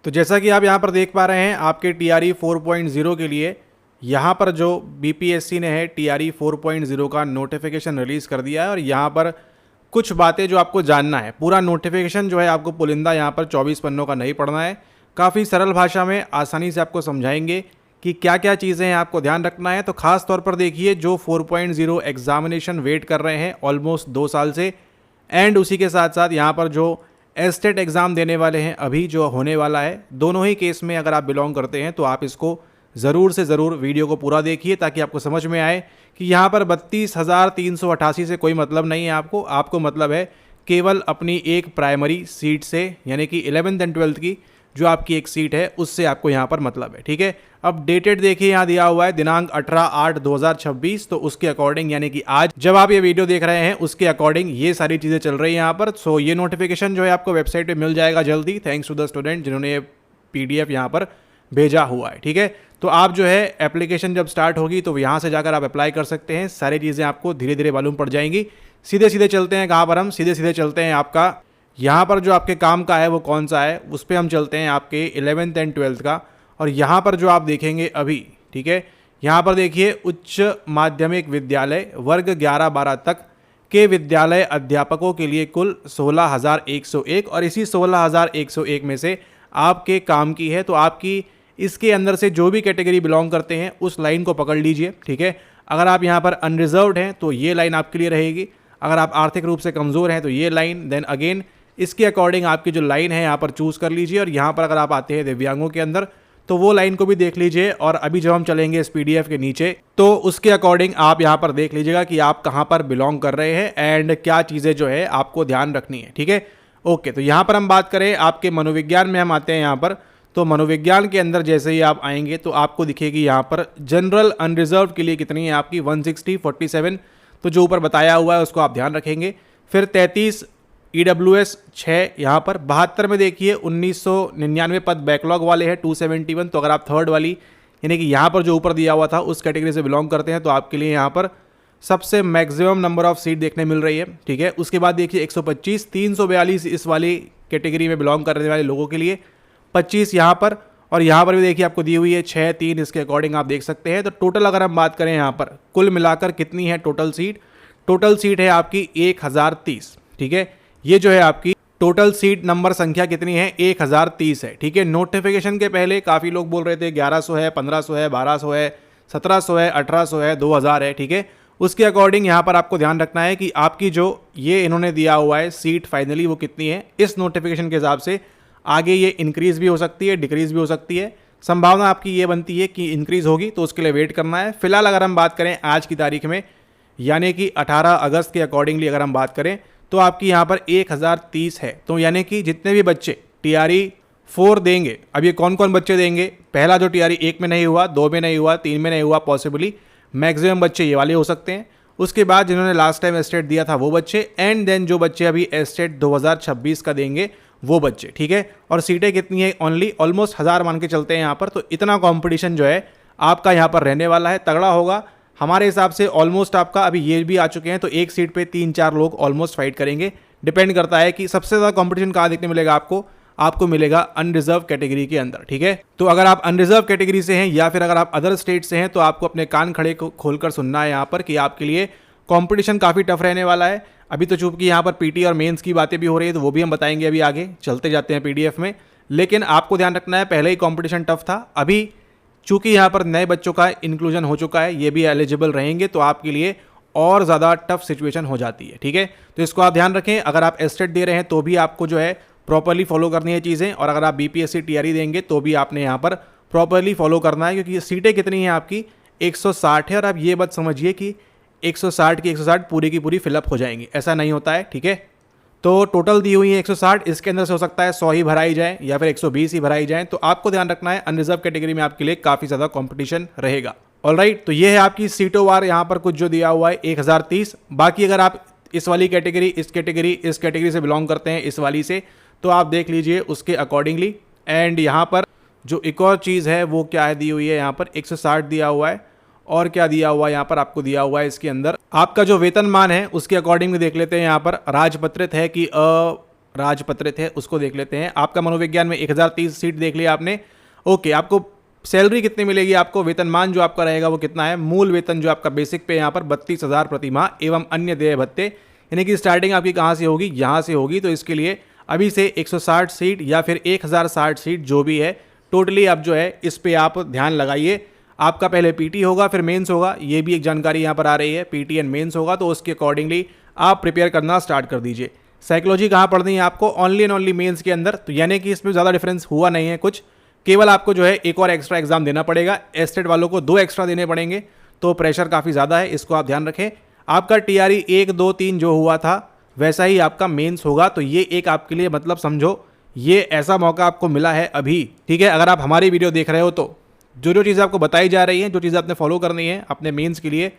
तो जैसा कि आप यहाँ पर देख पा रहे हैं, आपके TRE 4.0 के लिए यहाँ पर जो BPSC ने है TRE 4.0 का नोटिफिकेशन रिलीज़ कर दिया है। और यहाँ पर कुछ बातें जो आपको जानना है, पूरा नोटिफिकेशन जो है आपको पुलिंदा यहाँ पर 24 पन्नों का नहीं पढ़ना है। काफ़ी सरल भाषा में आसानी से आपको समझाएंगे कि क्या क्या चीज़ें हैं आपको ध्यान रखना है। तो खास तौर पर देखिए, जो 4.0 एग्जामिनेशन वेट कर रहे हैं ऑलमोस्ट 2 साल से, एंड उसी के साथ साथ यहाँ पर जो एस्टेट एग्ज़ाम देने वाले हैं अभी जो होने वाला है, दोनों ही केस में अगर आप बिलोंग करते हैं तो आप इसको ज़रूर से ज़रूर वीडियो को पूरा देखिए, ताकि आपको समझ में आए कि यहाँ पर 32,388 से कोई मतलब नहीं है आपको मतलब है केवल अपनी एक प्राइमरी सीट से, यानी कि 11th एंड 12th की जो आपकी एक सीट है उससे आपको यहाँ पर मतलब है। ठीक है, अब डेटेड देखिए, यहाँ दिया हुआ है दिनांक 18/8/2026। तो उसके अकॉर्डिंग, यानी कि आज जब आप ये वीडियो देख रहे हैं उसके अकॉर्डिंग ये सारी चीज़ें चल रही हैं यहाँ पर। सो ये नोटिफिकेशन जो है आपको वेबसाइट पे मिल जाएगा जल्दी, थैंक्स टू द स्टूडेंट जिन्होंने ये PDF यहाँ पर भेजा हुआ है। ठीक है, तो आप जो है एप्लीकेशन जब स्टार्ट होगी तो यहाँ से जाकर आप अप्लाई कर सकते हैं। सारी चीज़ें आपको धीरे धीरे मालूम पड़ जाएंगी। सीधे सीधे चलते हैं कहाँ पर, हम सीधे सीधे चलते हैं आपका यहाँ पर जो आपके काम का है वो कौन सा है, उस पर हम चलते हैं आपके 11th एंड 12th का। और यहाँ पर जो आप देखेंगे अभी, ठीक है, यहाँ पर देखिए उच्च माध्यमिक विद्यालय वर्ग 11-12 तक के विद्यालय अध्यापकों के लिए कुल 16,101, और इसी 16,101 में से आपके काम की है। तो आपकी इसके अंदर से जो भी कैटेगरी बिलोंग करते हैं उस लाइन को पकड़ लीजिए। ठीक है, अगर आप यहाँ पर अनरिजर्व्ड हैं तो ये लाइन आपके लिए रहेगी, अगर आप आर्थिक रूप से कमज़ोर हैं तो ये लाइन, देन अगेन इसके अकॉर्डिंग आपकी जो लाइन है यहाँ पर चूज़ कर लीजिए। और यहाँ पर अगर आप आते हैं दिव्यांगों के अंदर तो वो लाइन को भी देख लीजिए। और अभी जब हम चलेंगे इस PDF के नीचे तो उसके अकॉर्डिंग आप यहाँ पर देख लीजिएगा कि आप कहाँ पर बिलोंग कर रहे हैं एंड क्या चीज़ें जो है आपको ध्यान रखनी है। ठीक है, ओके। तो यहाँ पर हम बात करें आपके मनोविज्ञान में, हम आते हैं यहाँ पर। तो मनोविज्ञान के अंदर जैसे ही आप आएंगे तो आपको दिखेगी यहाँ पर जनरल अनरिजर्व के लिए कितनी है आपकी 160-47, तो जो ऊपर बताया हुआ है उसको आप ध्यान रखेंगे। फिर 33 EWS 6, यहाँ पर 72 में देखिए 1999 पद बैकलॉग वाले हैं 271। तो अगर आप थर्ड वाली, यानी कि यहाँ पर जो ऊपर दिया हुआ था उस कैटेगरी से बिलोंग करते हैं तो आपके लिए यहाँ पर सबसे मैक्सिमम नंबर ऑफ सीट देखने मिल रही है। ठीक है, उसके बाद देखिए 125, 342 इस वाली कैटेगरी में बिलोंग करने वाले लोगों के लिए, 25 यहाँ पर, और यहाँ पर भी देखिए आपको दी हुई है 6, 3 इसके अकॉर्डिंग आप देख सकते हैं। तो टोटल अगर हम बात करें यहाँ पर कुल मिलाकर कितनी है टोटल सीट है आपकी 1030। ठीक है, ये जो है आपकी टोटल सीट नंबर संख्या कितनी है 1030 है। ठीक है, नोटिफिकेशन के पहले काफ़ी लोग बोल रहे थे 1100 है, 1500 है, 1200 है, 1700 है, 1800 है, 2000 है। ठीक है, उसके अकॉर्डिंग यहाँ पर आपको ध्यान रखना है कि आपकी जो ये इन्होंने दिया हुआ है सीट फाइनली वो कितनी है। इस नोटिफिकेशन के हिसाब से आगे ये इंक्रीज़ भी हो सकती है, डिक्रीज़ भी हो सकती है। संभावना आपकी ये बनती है कि इंक्रीज़ होगी, तो उसके लिए वेट करना है। फिलहाल अगर हम बात करें आज की तारीख में, यानी कि 18 अगस्त के अकॉर्डिंगली अगर हम बात करें तो आपकी यहाँ पर 1030 है। तो यानी कि जितने भी बच्चे TRE 4 देंगे, अब ये कौन कौन बच्चे देंगे, पहला जो TRE 1 में नहीं हुआ, 2 में नहीं हुआ, 3 में नहीं हुआ, पॉसिबली मैक्सिमम बच्चे ये वाले हो सकते हैं। उसके बाद जिन्होंने लास्ट टाइम एस्टेट दिया था वो बच्चे, एंड देन जो बच्चे अभी एस्टेट 2026 का देंगे वो बच्चे। ठीक है, और सीटें कितनी है ओनली ऑलमोस्ट 1000 मान के चलते हैं यहाँ पर। तो इतना कंपटीशन जो है आपका यहाँ पर रहने वाला है, तगड़ा होगा हमारे हिसाब से। ऑलमोस्ट आपका अभी ये भी आ चुके हैं तो एक सीट पे 3-4 लोग ऑलमोस्ट फाइट करेंगे। डिपेंड करता है कि सबसे ज़्यादा कंपटीशन कहाँ देखने मिलेगा आपको मिलेगा अनरिजर्व कैटेगरी के अंदर। ठीक है, तो अगर आप अनरिजर्व कैटेगरी से हैं या फिर अगर आप अदर स्टेट से हैं तो आपको अपने कान खड़े खोलकर सुनना है यहाँ पर कि आपके लिए कंपटीशन काफ़ी टफ रहने वाला है। अभी तो चूंकि यहाँ पर PT और मेंस की बातें भी हो रही है तो वो भी हम बताएंगे अभी आगे, चलते जाते हैं PDF में। लेकिन आपको ध्यान रखना है पहले ही कंपटीशन टफ था, अभी चूंकि यहाँ पर नए बच्चों का इंक्लूजन हो चुका है, ये भी एलिजिबल रहेंगे तो आपके लिए और ज़्यादा टफ सिचुएशन हो जाती है। ठीक है, तो इसको आप ध्यान रखें। अगर आप एस्टेट दे रहे हैं तो भी आपको जो है प्रॉपरली फॉलो करनी है चीज़ें, और अगर आप BPSC TRE देंगे तो भी आपने यहाँ पर प्रॉपरली फॉलो करना है, क्योंकि सीटें कितनी हैं आपकी 160 है। और आप ये बात समझिए कि 160 की 160 पूरी की पूरी फिलअप हो जाएंगी, ऐसा नहीं होता है। ठीक है, तो टोटल दी हुई है 160, इसके अंदर से हो सकता है 100 ही भराई जाए या फिर 120 ही भराई जाए। तो आपको ध्यान रखना है अनरिजर्व कैटेगरी में आपके लिए काफ़ी ज़्यादा कंपटीशन रहेगा। ऑलराइट, तो ये है आपकी सीटों वार यहाँ पर कुछ जो दिया हुआ है 1030। बाकी अगर आप इस वाली कैटेगरी, इस कैटेगरी से बिलोंग करते हैं, इस वाली से, तो आप देख लीजिए उसके अकॉर्डिंगली। एंड यहाँ पर जो एक और चीज़ है वो क्या है दी हुई है, यहाँ पर 160 दिया हुआ है। और क्या दिया हुआ है यहाँ पर आपको दिया हुआ है इसके अंदर आपका जो वेतनमान है उसके अकॉर्डिंग देख लेते हैं। यहाँ पर राजपत्रित है कि राजपत्रित है उसको देख लेते हैं। आपका मनोविज्ञान में 1030 सीट देख लिया आपने। ओके, आपको सैलरी कितनी मिलेगी, आपको वेतनमान जो आपका रहेगा वो कितना है, मूल वेतन जो आपका बेसिक पे यहाँ पर 32,000 प्रति माह एवं अन्य देय भत्ते, यानी कि स्टार्टिंग आपकी कहाँ से होगी, यहाँ से होगी। तो इसके लिए अभी से 160 सीट या फिर 1060 सीट जो भी है टोटली आप जो है इस पे आप ध्यान लगाइए। आपका पहले पीटी होगा फिर मेंस होगा, ये भी एक जानकारी यहाँ पर आ रही है, पीटी एंड मेंस होगा, तो उसके अकॉर्डिंगली आप प्रिपेयर करना स्टार्ट कर दीजिए। साइकोलॉजी कहाँ पढ़नी है आपको, ओनली एंड ओनली मेंस के अंदर, तो यानी कि इसमें ज़्यादा डिफरेंस हुआ नहीं है कुछ, केवल आपको जो है एक और एक्स्ट्रा एग्जाम देना पड़ेगा। एस्टेट वालों को 2 एक्स्ट्रा देने पड़ेंगे, तो प्रेशर काफ़ी ज़्यादा है, इसको आप ध्यान रखें। आपका टीआरई 1, 2, 3 जो हुआ था वैसा ही आपका मेंस होगा, तो ये एक आपके लिए मतलब समझो ये ऐसा मौका आपको मिला है अभी, ठीक है। अगर आप हमारी वीडियो देख रहे हो तो जो जो चीज़ें आपको बताई जा रही हैं, जो चीज़ें आपने फॉलो करनी है अपने मेंस के लिए,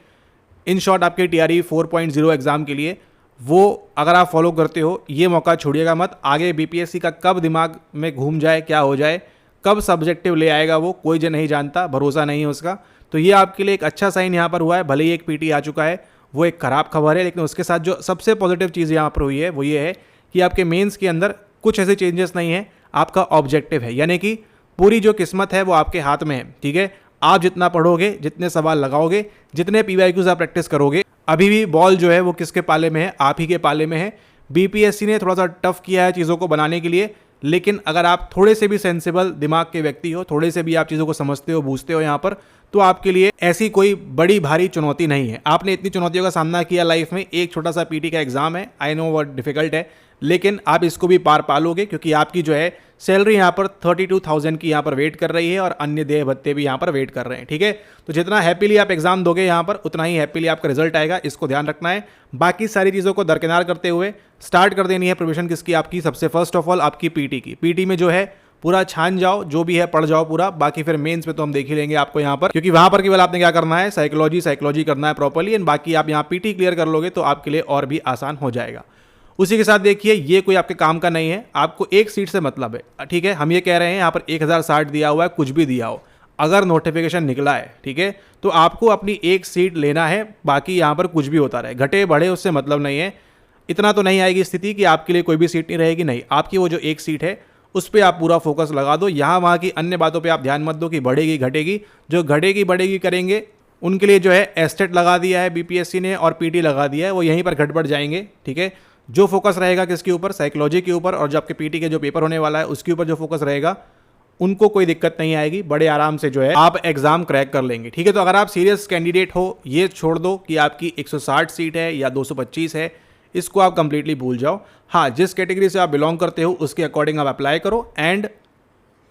इन शॉर्ट आपके टीआरई 4.0 एग्जाम के लिए, वो अगर आप फॉलो करते हो ये मौका छोड़िएगा मत। आगे बीपीएससी का कब दिमाग में घूम जाए, क्या हो जाए, कब सब्जेक्टिव ले आएगा वो कोई जो नहीं जानता, भरोसा नहीं है उसका। तो ये आपके लिए एक अच्छा साइन यहाँ पर हुआ है। भले ही एक पीटी आ चुका है, वो एक खराब खबर है, लेकिन उसके साथ जो सबसे पॉजिटिव चीज़ यहाँ पर हुई है वो ये है कि आपके मेंस के अंदर कुछ ऐसे चेंजेस नहीं है, आपका ऑब्जेक्टिव है, यानी कि पूरी जो किस्मत है वो आपके हाथ में है, ठीक है। आप जितना पढ़ोगे, जितने सवाल लगाओगे, जितने पीवाईक्यूज आप प्रैक्टिस करोगे, अभी भी बॉल जो है वो किसके पाले में है, आप ही के पाले में है। बीपीएससी ने थोड़ा सा टफ किया है चीज़ों को बनाने के लिए, लेकिन अगर आप थोड़े से भी सेंसिबल दिमाग के व्यक्ति हो, थोड़े से भी आप चीज़ों को समझते हो, बूझते हो यहाँ पर, तो आपके लिए ऐसी कोई बड़ी भारी चुनौती नहीं है। आपने इतनी चुनौतियों का सामना किया लाइफ में, एक छोटा सा पीटी का एग्जाम है, आई नो वो डिफिकल्ट है, लेकिन आप इसको भी पार पा लोगे, क्योंकि आपकी जो है सैलरी यहाँ पर 32,000 की यहाँ पर वेट कर रही है और अन्य देय भत्ते भी यहाँ पर वेट कर रहे हैं, ठीक है। तो जितना हैप्पीली आप एग्जाम दोगे यहाँ पर, उतना ही हैप्पीली आपका रिजल्ट आएगा, इसको ध्यान रखना है। बाकी सारी चीज़ों को दरकिनार करते हुए स्टार्ट कर देनी है प्रिपरेशन किसकी, आपकी सबसे फर्स्ट ऑफ ऑल आपकी पीटी की। पीटी में जो है पूरा छान जाओ, जो भी है पढ़ जाओ पूरा, बाकी फिर मेंस में तो हम देख ही लेंगे आपको यहाँ पर, क्योंकि वहां पर केवल आपने क्या करना है, साइकोलॉजी करना है प्रॉपर्ली, एंड बाकी आप यहाँ पीटी क्लियर कर लोगे तो आपके लिए और भी आसान हो जाएगा। उसी के साथ देखिए ये कोई आपके काम का नहीं है, आपको एक सीट से मतलब है, ठीक है। हम ये कह रहे हैं यहाँ पर 1060 दिया हुआ है, कुछ भी दिया हो, अगर नोटिफिकेशन निकला है, ठीक है, तो आपको अपनी एक सीट लेना है, बाकी यहाँ पर कुछ भी होता रहे, घटे बढ़े उससे मतलब नहीं है। इतना तो नहीं आएगी स्थिति कि आपके लिए कोई भी सीट नहीं रहेगी, नहीं, आपकी वो जो एक सीट है उस पर आप पूरा फोकस लगा दो। यहाँ वहाँ की अन्य बातों पे आप ध्यान मत दो कि बढ़ेगी घटेगी, जो घटेगी बढ़ेगी करेंगे उनके लिए जो है एस्टेट लगा दिया है बीपीएससी ने और पीटी लगा दिया है, वो यहीं पर घट बढ़ जाएंगे, ठीक है। जो फोकस रहेगा किसके ऊपर, साइकोलॉजी के ऊपर, और जो आपके पीटी के जो पेपर होने वाला है उसके ऊपर जो फोकस रहेगा, उनको कोई दिक्कत नहीं आएगी, बड़े आराम से जो है आप एग्जाम क्रैक कर लेंगे, ठीक है। तो अगर आप सीरियस कैंडिडेट हो, ये छोड़ दो कि आपकी 160 सीट है या 225 है, इसको आप कंप्लीटली भूल जाओ। हाँ, जिस कैटेगरी से आप बिलोंग करते हो उसके अकॉर्डिंग आप अप्लाई करो, एंड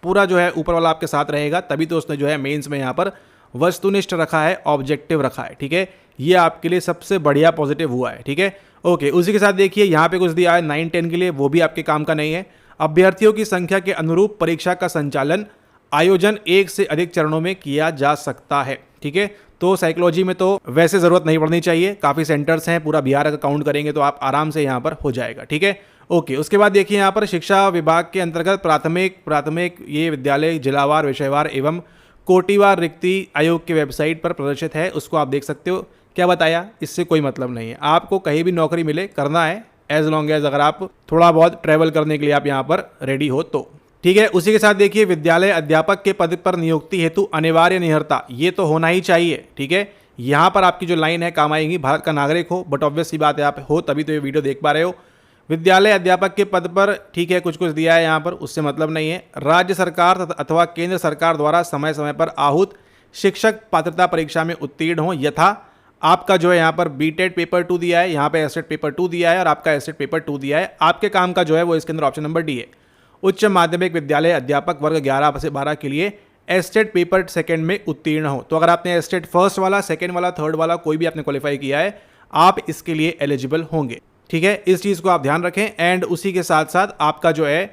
पूरा जो है ऊपर वाला आपके साथ रहेगा, तभी तो उसने जो है मेंस में यहाँ पर वस्तुनिष्ठ रखा है, ऑब्जेक्टिव रखा है, ठीक है। ये आपके लिए सबसे बढ़िया पॉजिटिव हुआ है, ठीक है। ओके, उसी के साथ देखिए यहाँ पे कुछ दिया है 9-10 के लिए, वो भी आपके काम का नहीं है। अभ्यर्थियों की संख्या के अनुरूप परीक्षा का संचालन आयोजन 1 से अधिक चरणों में किया जा सकता है, ठीक है। तो साइकोलॉजी में तो वैसे जरूरत नहीं पड़नी चाहिए, काफ़ी सेंटर्स हैं, पूरा बिहार का काउंट करेंगे तो आप आराम से यहाँ पर हो जाएगा, ठीक है। ओके, उसके बाद देखिए यहाँ पर शिक्षा विभाग के अंतर्गत प्राथमिक ये विद्यालय जिलावार, विषयवार एवं कोटिवार रिक्ति आयोग की वेबसाइट पर प्रदर्शित है, उसको आप देख सकते हो। क्या बताया, इससे कोई मतलब नहीं है, आपको कहीं भी नौकरी मिले करना है, एज लॉन्ग एज अगर आप थोड़ा बहुत ट्रैवल करने के लिए आप यहाँ पर रेडी हो तो, ठीक है। उसी के साथ देखिए विद्यालय अध्यापक के पद पर नियुक्ति हेतु अनिवार्य निहरता, ये तो होना ही चाहिए, ठीक है। यहाँ पर आपकी जो लाइन है काम आएगी, भारत का नागरिक हो, बट ऑब्वियस सी बात है आप हो तभी तो ये वीडियो देख पा रहे हो। विद्यालय अध्यापक के पद पर, ठीक है, कुछ दिया है यहाँ पर, उससे मतलब नहीं है। राज्य सरकार अथवा केंद्र सरकार द्वारा समय समय पर आहूत शिक्षक पात्रता परीक्षा में उत्तीर्ण हो, यथा आपका जो है यहाँ पर बीटेड पेपर 2 दिया है, यहाँ पे एस्टेट पेपर 2 दिया है और आपका एस्टेट पेपर 2 दिया है। आपके काम का जो है वो इसके अंदर ऑप्शन नंबर डी है। उच्च माध्यमिक विद्यालय अध्यापक वर्ग 11 से 12 के लिए एस्टेट पेपर 2 में उत्तीर्ण हो, तो अगर आपने एस्टेट फर्स्ट वाला, सेकेंड वाला, थर्ड वाला कोई भी आपने क्वालिफाई किया है, आप इसके लिए एलिजिबल होंगे, ठीक है। इस चीज़ को आप ध्यान रखें। एंड उसी के साथ साथ आपका जो है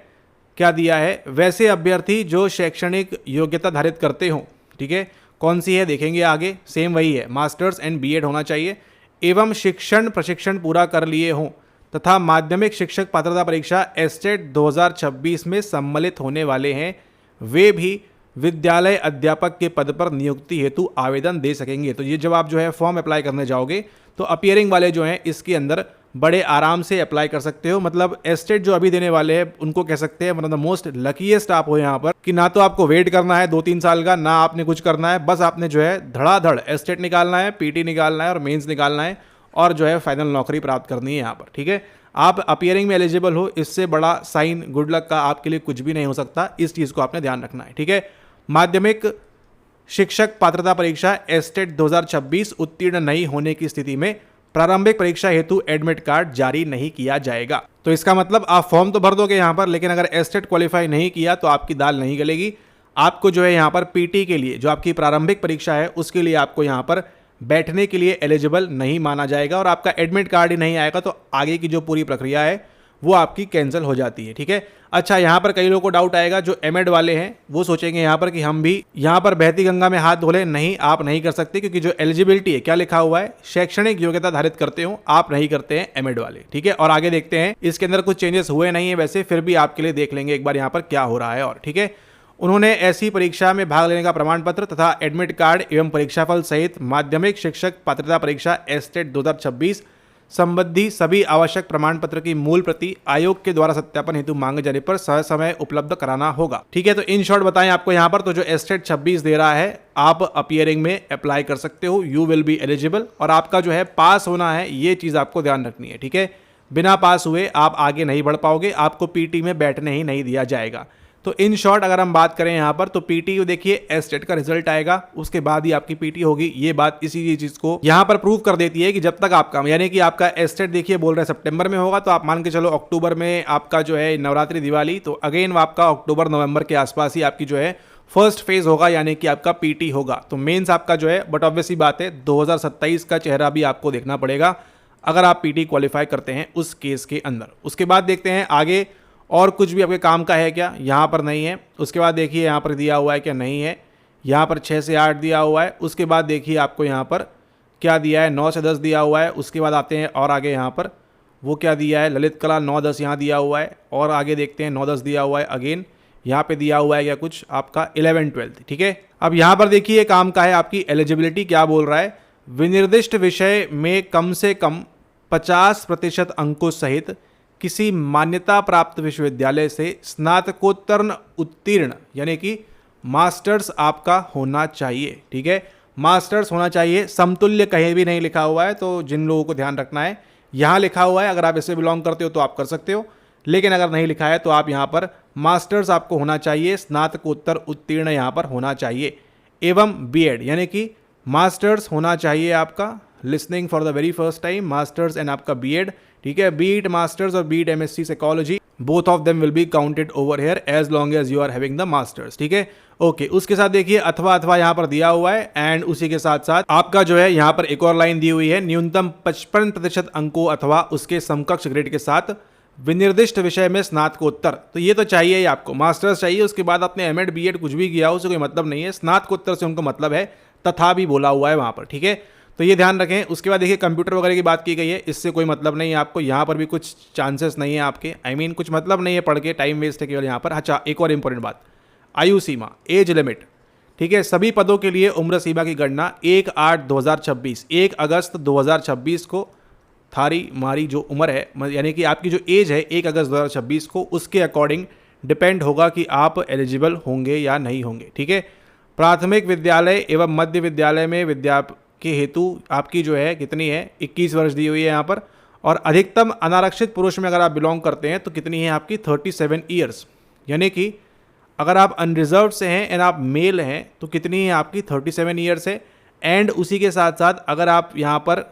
क्या दिया है, वैसे अभ्यर्थी जो शैक्षणिक योग्यता धारित करते हो, ठीक है, कौन सी है देखेंगे आगे, सेम वही है, मास्टर्स एंड बीएड होना चाहिए, एवं शिक्षण प्रशिक्षण पूरा कर लिए हों तथा माध्यमिक शिक्षक पात्रता परीक्षा एस्टेट 2026 में सम्मिलित होने वाले हैं, वे भी विद्यालय अध्यापक के पद पर नियुक्ति हेतु आवेदन दे सकेंगे। तो ये जब आप जो है फॉर्म अप्लाई करने जाओगे तो अपियरिंग वाले जो हैं इसके अंदर बड़े आराम से अप्लाई कर सकते हो। मतलब एस्टेट जो अभी देने वाले हैं उनको कह सकते हैं one of the most luckiest आप हो यहाँ पर, कि ना तो आपको वेट करना है 2-3 साल का, ना आपने कुछ करना है, बस आपने जो है धड़ाधड़ एस्टेट निकालना है, पीटी निकालना है और मेंस निकालना है और जो है फाइनल नौकरी प्राप्त करनी है यहाँ पर। ठीक है, आप अपीयरिंग में एलिजिबल हो, इससे बड़ा साइन गुड लक का आपके लिए कुछ भी नहीं हो सकता। इस चीज़ को आपने ध्यान रखना है। ठीक है, माध्यमिक शिक्षक पात्रता परीक्षा एस्टेट 2026 उत्तीर्ण नहीं होने की स्थिति में प्रारंभिक परीक्षा हेतु एडमिट कार्ड जारी नहीं किया जाएगा। तो इसका मतलब आप फॉर्म तो भर दोगे यहाँ पर, लेकिन अगर एस्टेट क्वालिफाई नहीं किया तो आपकी दाल नहीं गलेगी। आपको जो है यहाँ पर पीटी के लिए, जो आपकी प्रारंभिक परीक्षा है, उसके लिए आपको यहाँ पर बैठने के लिए एलिजिबल नहीं माना जाएगा और आपका एडमिट कार्ड ही नहीं आएगा तो आगे की जो पूरी प्रक्रिया है वो आपकी कैंसिल हो जाती है। ठीक है, अच्छा यहाँ पर कई लोगों को डाउट आएगा, जो एमएड वाले हैं वो सोचेंगे यहाँ पर कि हम भी यहाँ पर बहती गंगा में हाथ धो लें। नहीं, आप नहीं कर सकते, क्योंकि जो एलिजिबिलिटी है, क्या लिखा हुआ है, शैक्षणिक योग्यता धारित करते हो, आप नहीं करते हैं एमएड वाले। ठीक है, और आगे देखते हैं, इसके अंदर कुछ चेंजेस हुए नहीं है वैसे, फिर भी आपके लिए देख लेंगे एक बार यहाँ पर क्या हो रहा है। और ठीक है, उन्होंने ऐसी परीक्षा में भाग लेने का प्रमाण पत्र तथा एडमिट कार्ड एवं परीक्षाफल सहित माध्यमिक शिक्षक पात्रता परीक्षा एस्टेट 2026 संबंधी सभी आवश्यक प्रमाण पत्र की मूल प्रति आयोग के द्वारा सत्यापन हेतु मांगे जाने पर समय उपलब्ध कराना होगा। ठीक है, तो इन शॉर्ट बताएं आपको यहाँ पर, तो जो एस्टेट 26 दे रहा है आप अपीयरिंग में अप्लाई कर सकते हो, यू विल बी एलिजिबल, और आपका जो है पास होना है, ये चीज़ आपको ध्यान रखनी है। ठीक है, बिना पास हुए आप आगे नहीं बढ़ पाओगे, आपको पीटी में बैठने ही नहीं दिया जाएगा। तो इन शॉर्ट अगर हम बात करें यहाँ पर, तो पीटी देखिए एस्टेट का रिजल्ट आएगा, उसके बाद ही आपकी पीटी होगी। ये बात इसी चीज को यहाँ पर प्रूव कर देती है कि जब तक आपका, यानी कि आपका एस्टेट देखिए बोल रहे हैं सितंबर में होगा, तो आप मान के चलो अक्टूबर में आपका जो है नवरात्रि दिवाली, तो अगेन आपका अक्टूबर नवंबर के आसपास ही आपकी जो है फर्स्ट फेज होगा, यानी कि आपका पीटी होगा। तो मेंस आपका जो है, बट ऑब्वियस ही बात है 2027 का चेहरा भी आपको देखना पड़ेगा अगर आप पीटी क्वालिफाई करते हैं उस केस के अंदर। उसके बाद देखते हैं आगे और कुछ भी आपके काम का है क्या, यहाँ पर नहीं है। उसके बाद देखिए यहाँ पर दिया हुआ है क्या, नहीं है। यहाँ पर 6 से 8 दिया हुआ है। उसके बाद देखिए आपको यहाँ पर क्या दिया है, 9 से 10 दिया हुआ है। उसके बाद आते हैं और आगे यहाँ पर वो क्या दिया है, ललित कला 9-10 यहाँ दिया हुआ है। और आगे देखते हैं 9-10 दिया हुआ है, अगेन यहाँ पे दिया हुआ है क्या कुछ आपका 11-12। ठीक है, अब यहाँ पर देखिए काम का है आपकी एलिजिबिलिटी क्या बोल रहा है, विनिर्दिष्ट विषय में कम से कम 50% अंकों सहित किसी मान्यता प्राप्त विश्वविद्यालय से स्नातकोत्तर उत्तीर्ण, यानी कि मास्टर्स आपका होना चाहिए। ठीक है, मास्टर्स होना चाहिए, समतुल्य कहीं भी नहीं लिखा हुआ है, तो जिन लोगों को ध्यान रखना है, यहाँ लिखा हुआ है अगर आप इससे बिलोंग करते हो तो आप कर सकते हो, लेकिन अगर नहीं लिखा है तो आप यहाँ पर मास्टर्स आपको होना चाहिए, स्नातकोत्तर उत्तीर्ण यहाँ पर होना चाहिए, एवं बीएड, यानी कि मास्टर्स होना चाहिए आपका, listening for the very first time, masters and आपका बीएड। ठीक है, बीट मास्टर्स और be it MSc psychology, both of them will be counted over here as long as you are having the masters. ठीक है, okay. उसके साथ देखिए अथवा यहाँ पर दिया हुआ है, एंड उसी के साथ साथ आपका जो है यहाँ पर एक और लाइन दी हुई है, न्यूनतम 55% अंकों अथवा उसके समकक्ष ग्रेड के साथ विनिर्दिष्ट विषय में स्नातकोत्तर। तो ये तो चाहिए ही आपको, मास्टर्स चाहिए। उसके बाद आपने एमएड बीएड कुछ भी किया उससे कोई मतलब नहीं है, स्नातकोत्तर से उनको मतलब है, तथा भी बोला हुआ है वहां पर। ठीक है, तो ये ध्यान रखें। उसके बाद देखिए कंप्यूटर वगैरह की बात की गई है, इससे कोई मतलब नहीं है आपको, यहाँ पर भी कुछ चांसेस नहीं है आपके, कुछ मतलब नहीं है, पढ़ के टाइम वेस्ट है केवल यहाँ पर। अच्छा, एक और इंपॉर्टेंट बात, आयु सीमा, एज लिमिट। ठीक है, सभी पदों के लिए उम्र सीमा की गणना 1/8/2026, 1 अगस्त 2026 को मारी जो उम्र है, यानी कि आपकी जो एज है 1 अगस्त 2026 को, उसके अकॉर्डिंग डिपेंड होगा कि आप एलिजिबल होंगे या नहीं होंगे। ठीक है, प्राथमिक विद्यालय एवं मध्य विद्यालय में विद्या के हेतु आपकी जो है कितनी है, 21 वर्ष दी हुई है यहाँ पर। और अधिकतम अनारक्षित पुरुष में अगर आप बिलोंग करते हैं तो कितनी है आपकी, 37 ईयर्स, यानी कि अगर आप अनरिजर्व से हैं एंड आप मेल हैं तो कितनी है आपकी, 37 ईयर्स है। एंड उसी के साथ साथ अगर आप यहाँ पर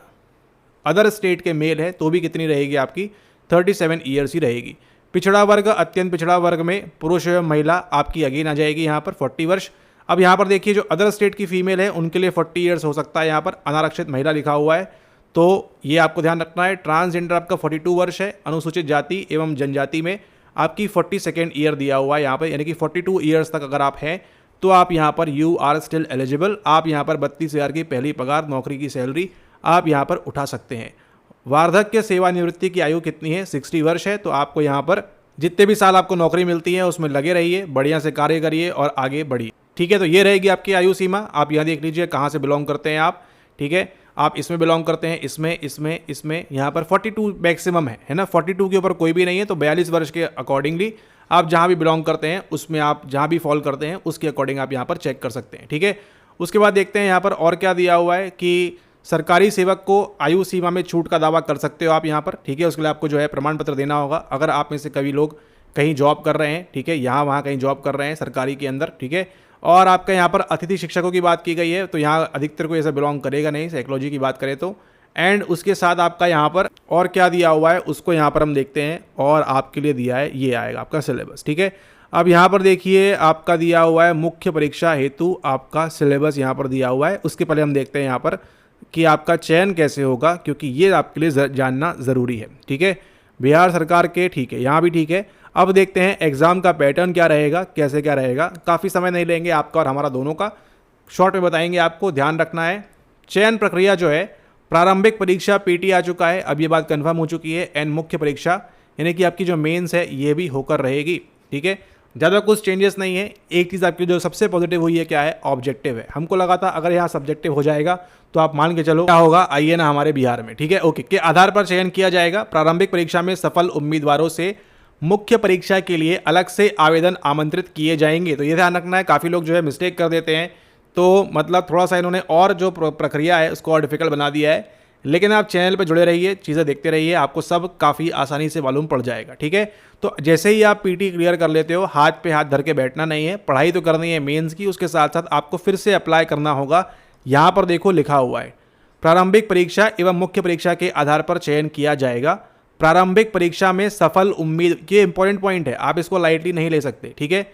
अदर स्टेट के मेल है तो भी कितनी रहेगी आपकी, 37 ईयर्स ही रहेगी। पिछड़ा वर्ग, अत्यंत पिछड़ा वर्ग में पुरुष एवं महिला आपकी अगेन आ जाएगी यहाँ पर 40 वर्ष। अब यहाँ पर देखिए जो अदर स्टेट की फीमेल है उनके लिए 40 ईयर्स हो सकता है, यहाँ पर अनारक्षित महिला लिखा हुआ है, तो ये आपको ध्यान रखना है। ट्रांसजेंडर आपका 42 वर्ष है। अनुसूचित जाति एवं जनजाति में आपकी 42nd ईयर दिया हुआ है यहाँ पर, यानी कि 42 ईयर्स तक अगर आप हैं तो आप यहाँ पर यू आर स्टिल एलिजिबल। आप यहाँ पर 32,000 की पहली पगार, नौकरी की सैलरी आप यहाँ पर उठा सकते हैं। वार्धक्य सेवानिवृत्ति की आयु कितनी है, 60 वर्ष है। तो आपको यहाँ पर जितने भी साल आपको नौकरी मिलती है उसमें लगे रहिए, बढ़िया से कार्य करिए और आगे बढ़िए। ठीक है, तो ये रहेगी आपकी आयु सीमा। आप यहाँ देख लीजिए कहाँ से बिलोंग करते हैं आप। ठीक है, आप इसमें बिलोंग करते हैं, इसमें यहाँ पर 42 मैक्सिमम है ना, 42 के ऊपर कोई भी नहीं है। तो 42 वर्ष के अकॉर्डिंगली आप जहाँ भी बिलोंग करते हैं उसमें आप जहाँ भी फॉल करते हैं उसके अकॉर्डिंग आप यहाँ पर चेक कर सकते हैं, ठीक है। उसके बाद देखते हैं यहाँ पर और क्या दिया हुआ है कि सरकारी सेवक को आयु सीमा में छूट का दावा कर सकते हो आप यहाँ पर, ठीक है। उसके लिए आपको जो है प्रमाण पत्र देना होगा। अगर आप में से कभी लोग कहीं जॉब कर रहे हैं, ठीक है, यहाँ वहाँ कहीं जॉब कर रहे हैं सरकारी के अंदर, ठीक है, और आपका यहाँ पर अतिथि शिक्षकों की बात की गई है, तो यहाँ अधिकतर कोई ऐसा बिलोंग करेगा नहीं साइकोलॉजी की बात करें तो। एंड उसके साथ आपका यहाँ पर और क्या दिया हुआ है उसको यहाँ पर हम देखते हैं, और आपके लिए दिया है ये आएगा आपका सिलेबस, ठीक है। अब यहाँ पर देखिए आपका दिया हुआ है मुख्य परीक्षा हेतु आपका सिलेबस यहाँ पर दिया हुआ है। उसके पहले हम देखते हैं यहाँ पर कि आपका चयन कैसे होगा, क्योंकि ये आपके लिए जानना ज़रूरी है, ठीक है। बिहार सरकार के, ठीक है, यहाँ भी ठीक है। अब देखते हैं एग्ज़ाम का पैटर्न क्या रहेगा, कैसे क्या रहेगा। काफ़ी समय नहीं लेंगे आपका और हमारा दोनों का, शॉर्ट में बताएंगे आपको। ध्यान रखना है चयन प्रक्रिया जो है, प्रारंभिक परीक्षा पीटी आ चुका है, अब ये बात कन्फर्म हो चुकी है। एंड मुख्य परीक्षा यानी कि आपकी जो मेंस है ये भी होकर रहेगी, ठीक है। ज़्यादा कुछ चेंजेस नहीं है। एक चीज़ आपकी जो सबसे पॉजिटिव हुई है क्या है, ऑब्जेक्टिव है। हमको लगा था अगर यहाँ सब्जेक्टिव हो जाएगा तो आप मान के चलो क्या होगा, आइए ना हमारे बिहार में, ठीक है, ओके, के आधार पर चयन किया जाएगा। प्रारंभिक परीक्षा में सफल उम्मीदवारों से मुख्य परीक्षा के लिए अलग से आवेदन आमंत्रित किए जाएंगे। तो ये ध्यान रखना है, काफ़ी लोग जो है मिस्टेक कर देते हैं, तो मतलब थोड़ा सा इन्होंने और जो प्रक्रिया है उसको और डिफिकल्ट बना दिया है। लेकिन आप चैनल पर जुड़े रहिए, चीज़ें देखते रहिए, आपको सब काफ़ी आसानी से मालूम पड़ जाएगा, ठीक है। तो जैसे ही आप पीटी क्लियर कर लेते हो, हाथ पे हाथ धर के बैठना नहीं है, पढ़ाई तो करनी है मेंस की, उसके साथ साथ आपको फिर से अप्लाई करना होगा। यहाँ पर देखो लिखा हुआ है प्रारंभिक परीक्षा एवं मुख्य परीक्षा के आधार पर चयन किया जाएगा। प्रारंभिक परीक्षा में सफल उम्मीद, ये इंपॉर्टेंट पॉइंट है, आप इसको लाइटली नहीं ले सकते, ठीक है।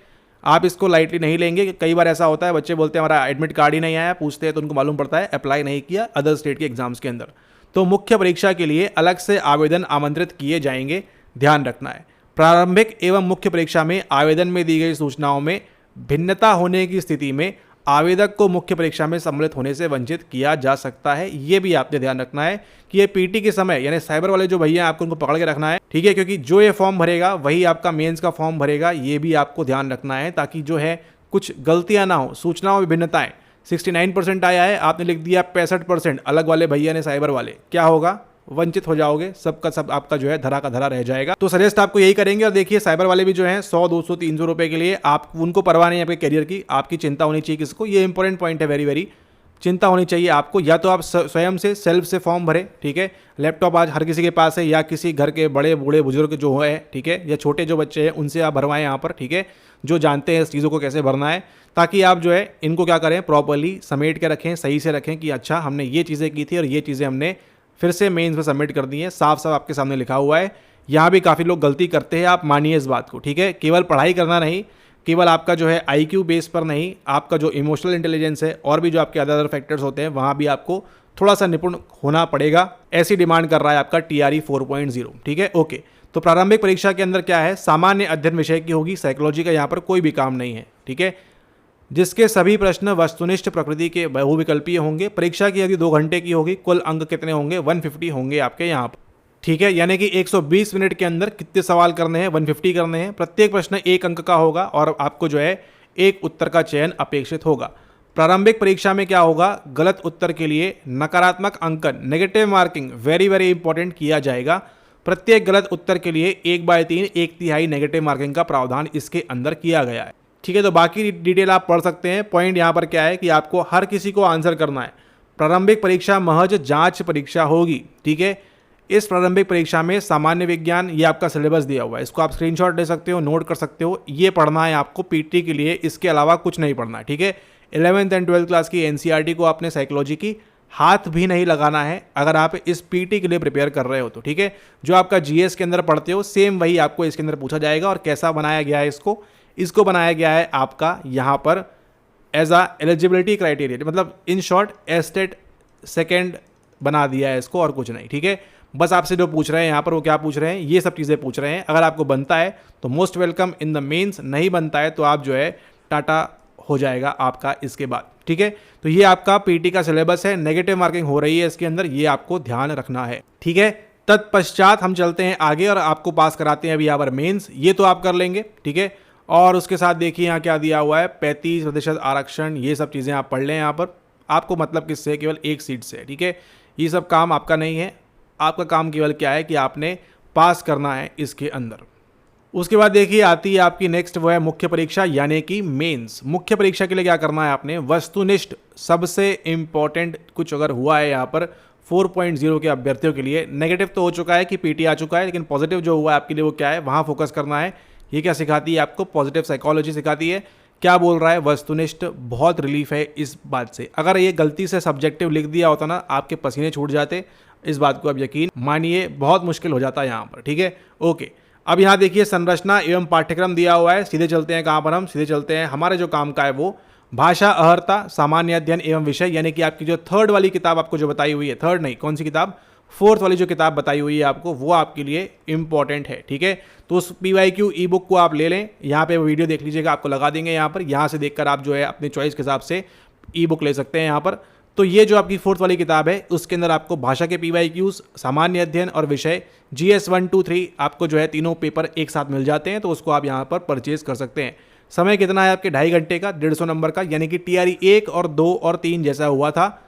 आप इसको लाइटली नहीं लेंगे। कई बार ऐसा होता है बच्चे बोलते हैं हमारा एडमिट कार्ड ही नहीं आया, पूछते हैं तो उनको मालूम पड़ता है अप्लाई नहीं किया अदर स्टेट के एग्जाम्स के अंदर। तो मुख्य परीक्षा के लिए अलग से आवेदन आमंत्रित किए जाएंगे, ध्यान रखना है। प्रारंभिक एवं मुख्य परीक्षा में आवेदन में दी गई सूचनाओं में भिन्नता होने की स्थिति में आवेदक को मुख्य परीक्षा में सम्मिलित होने से वंचित किया जा सकता है। ये भी आपने ध्यान रखना है कि ये पीटी के समय यानी साइबर वाले जो भैया आपको उनको पकड़ के रखना है, ठीक है, क्योंकि जो ये फॉर्म भरेगा वही आपका मेंस का फॉर्म भरेगा। ये भी आपको ध्यान रखना है ताकि जो है कुछ गलतियां ना हो। सूचनाओं में भिन्नताएं 69% आया है, आपने लिख दिया 65%, अलग वाले भैया ने साइबर वाले, क्या होगा, वंचित हो जाओगे, सबका सब आपका जो है धरा का धरा रह जाएगा। तो सजेस्ट आपको यही करेंगे। और देखिए साइबर वाले भी जो हैं 100, 200, 300 रुपए के लिए, आप उनको परवाह नहीं है आपके करियर की, आपकी चिंता होनी चाहिए किसको, ये इंपॉर्टेंट पॉइंट है, वेरी वेरी चिंता होनी चाहिए आपको। या तो आप स्वयं से सेल्फ से फॉर्म भरे, ठीक है, लैपटॉप आज हर किसी के पास है, या किसी घर के बड़े बूढ़े बुजुर्ग जो है, ठीक है, या छोटे जो बच्चे हैं उनसे आप भरवाएं यहाँ पर, ठीक है, जो जानते हैं इस चीज़ों को कैसे भरना है, ताकि आप जो है इनको क्या करें, प्रॉपरली समेट के रखें, सही से रखें कि अच्छा हमने ये चीज़ें की थी और ये चीज़ें हमने फिर से मेंस में सबमिट कर दी है। साफ साफ आपके सामने लिखा हुआ है। यहाँ भी काफ़ी लोग गलती करते हैं, आप मानिए इस बात को, ठीक है। केवल पढ़ाई करना नहीं, केवल आपका जो है आईक्यू बेस पर नहीं, आपका जो इमोशनल इंटेलिजेंस है और भी जो आपके अदर फैक्टर्स होते हैं वहाँ भी आपको थोड़ा सा निपुण होना पड़ेगा। ऐसी डिमांड कर रहा है आपका TRE 4.0, ठीक है, ओके। तो प्रारंभिक परीक्षा के अंदर क्या है, सामान्य अध्ययन विषय की होगी, साइकोलॉजी का यहाँ पर कोई भी काम नहीं है, ठीक है, जिसके सभी प्रश्न वस्तुनिष्ठ प्रकृति के बहुविकल्पीय होंगे। परीक्षा की यदि 2 घंटे की होगी, कुल अंक कितने होंगे, 150 होंगे आपके यहाँ पर, ठीक है, यानी कि 120 मिनट के अंदर कितने सवाल करने हैं, 150 करने हैं। प्रत्येक प्रश्न 1 अंक का होगा और आपको जो है 1 उत्तर का चयन अपेक्षित होगा। प्रारंभिक परीक्षा में क्या होगा, गलत उत्तर के लिए नकारात्मक अंकन, negative marking very very important किया जाएगा। प्रत्येक गलत उत्तर के लिए 1/3 1/3 नेगेटिव मार्किंग का प्रावधान इसके अंदर किया गया है, ठीक है। तो बाकी डिटेल आप पढ़ सकते हैं। पॉइंट यहाँ पर क्या है कि आपको हर किसी को आंसर करना है। प्रारंभिक परीक्षा महज जांच परीक्षा होगी, ठीक है। इस प्रारंभिक परीक्षा में सामान्य विज्ञान, ये आपका सिलेबस दिया हुआ है, इसको आप स्क्रीनशॉट ले सकते हो, नोट कर सकते हो। ये पढ़ना है आपको पीटी के लिए, इसके अलावा कुछ नहीं पढ़ना है, ठीक है। 11th एंड 12th क्लास की NCERT को आपने साइकोलॉजी की हाथ भी नहीं लगाना है अगर आप इस पीटी के लिए प्रिपेयर कर रहे हो तो, ठीक है। जो आपका GS के अंदर पढ़ते हो सेम वही आपको इसके अंदर पूछा जाएगा। और कैसा बनाया गया है इसको बनाया गया है आपका यहाँ पर एज अ एलिजिबिलिटी क्राइटेरिया, मतलब इन शॉर्ट एस्टेट सेकेंड बना दिया है इसको और कुछ नहीं, ठीक है। बस आपसे जो पूछ रहे हैं यहाँ पर वो क्या पूछ रहे हैं, ये सब चीज़ें पूछ रहे हैं। अगर आपको बनता है तो most welcome in the mains, नहीं बनता है तो आप जो है टाटा हो जाएगा आपका इसके बाद, ठीक है। तो ये आपका पीटी का सिलेबस है, नेगेटिव मार्किंग हो रही है इसके अंदर, ये आपको ध्यान रखना है, ठीक है। तत्पश्चात हम चलते हैं आगे और आपको पास कराते हैं अभी यहाँ पर मेंस, ये तो आप कर लेंगे, ठीक है। और उसके साथ देखिए यहाँ क्या दिया हुआ है, 35% आरक्षण, ये सब चीज़ें आप पढ़ लें यहाँ पर। आपको मतलब किससे है? केवल एक सीट से, ठीक है। ये सब काम आपका नहीं है, आपका काम केवल क्या है कि आपने पास करना है इसके अंदर। उसके बाद देखिए आती है आपकी नेक्स्ट, वो है मुख्य परीक्षा यानी कि मेंस। मुख्य परीक्षा के लिए क्या करना है आपने? वस्तुनिष्ठ सबसे इंपॉर्टेंट कुछ अगर हुआ है यहाँ पर 4.0 के अभ्यर्थियों के लिए, नेगेटिव तो हो चुका है कि पीटी आ चुका है, लेकिन पॉजिटिव जो हुआ है आपके लिए वो क्या है, वहाँ फोकस करना है। ये क्या सिखाती है आपको? पॉजिटिव साइकोलॉजी सिखाती है। क्या बोल रहा है? वस्तुनिष्ठ। बहुत रिलीफ है इस बात से। अगर ये गलती से सब्जेक्टिव लिख दिया होता ना, आपके पसीने छूट जाते। इस बात को अब यकीन मानिए, बहुत मुश्किल हो जाता है यहाँ पर, ठीक है। ओके, अब यहाँ देखिए संरचना एवं पाठ्यक्रम दिया हुआ है। सीधे चलते हैं कहाँ पर? हम सीधे चलते हैं, हमारे जो काम का है वो भाषा अहर्ता सामान्य अध्ययन एवं विषय, यानी कि आपकी जो थर्ड वाली किताब आपको जो बताई हुई है, थर्ड नहीं, कौन सी किताब? फोर्थ वाली जो किताब बताई हुई है आपको, वो आपके लिए इंपॉर्टेंट है, ठीक है। तो उस PYQ ई बुक को आप ले लें, यहाँ पे वीडियो देख लीजिएगा, आपको लगा देंगे यहाँ पर। यहाँ से देखकर आप जो है अपनी चॉइस के हिसाब से ई बुक ले सकते हैं यहाँ पर। तो ये जो आपकी फोर्थ वाली किताब है, उसके अंदर आपको भाषा के PYQs, सामान्य अध्ययन और विषय, GS 1, 2, 3 आपको जो है तीनों पेपर एक साथ मिल जाते हैं। तो उसको आप यहाँ पर परचेज कर सकते हैं। समय कितना है आपके? 2.5 घंटे का, 150 नंबर का, यानी कि TRE 1 और 2 और 3 जैसा हुआ था,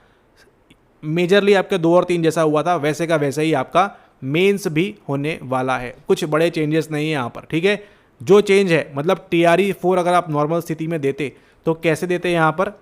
मेजरली आपके 2 और 3 जैसा हुआ था, वैसे का वैसे ही आपका मेंस भी होने वाला है। कुछ बड़े चेंजेस नहीं है यहाँ पर, ठीक है। जो चेंज है मतलब TRE 4 अगर आप नॉर्मल स्थिति में देते तो कैसे देते यहाँ पर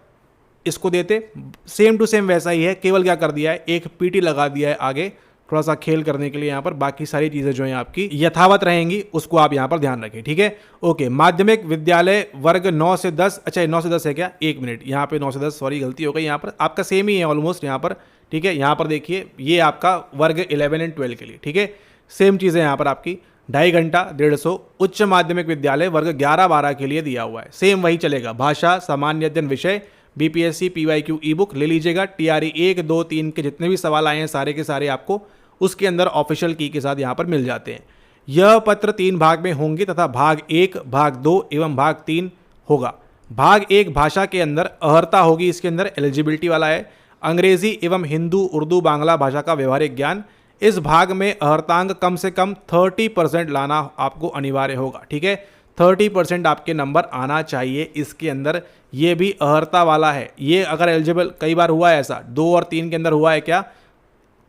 इसको देते, सेम टू सेम वैसा ही है। केवल क्या कर दिया है, एक PT लगा दिया है आगे थोड़ा सा खेल करने के लिए यहाँ पर। बाकी सारी चीज़ें जो है आपकी यथावत रहेंगी, उसको आप यहाँ पर ध्यान रखें, ठीक है। ओके, माध्यमिक विद्यालय वर्ग 9 से 10, अच्छा 9 से 10 है क्या? 1 मिनट, यहाँ पे 9 से 10, सॉरी गलती हो गई। यहाँ पर आपका सेम ही है ऑलमोस्ट यहाँ पर, ठीक है। यहाँ पर देखिए ये आपका वर्ग 11 एंड 12 के लिए, ठीक है। सेम चीज़ें यहाँ पर आपकी 2.5 घंटा 150। उच्च माध्यमिक विद्यालय वर्ग 11-12 के लिए दिया हुआ है, सेम वही चलेगा। भाषा सामान्य अध्ययन विषय BPSC PYQ ई बुक ले लीजिएगा। TRE 1, 2, 3 के जितने भी सवाल आए हैं सारे के सारे आपको उसके अंदर ऑफिशियल की के साथ यहाँ पर मिल जाते हैं। यह पत्र 3 भाग में होंगे तथा भाग 1, भाग 2 एवं भाग 3 होगा। भाग 1 भाषा के अंदर अहर्ता होगी, इसके अंदर एलिजिबिलिटी वाला है। अंग्रेजी एवं हिंदू, उर्दू, बांग्ला भाषा का व्यवहारिक ज्ञान। इस भाग में अहर्तांक कम से कम 30% लाना आपको अनिवार्य होगा, ठीक है। 30% आपके नंबर आना चाहिए इसके अंदर। ये भी अहर्ता वाला है। ये अगर एलिजिबल, कई बार हुआ है ऐसा, 2 और 3 के अंदर हुआ है क्या?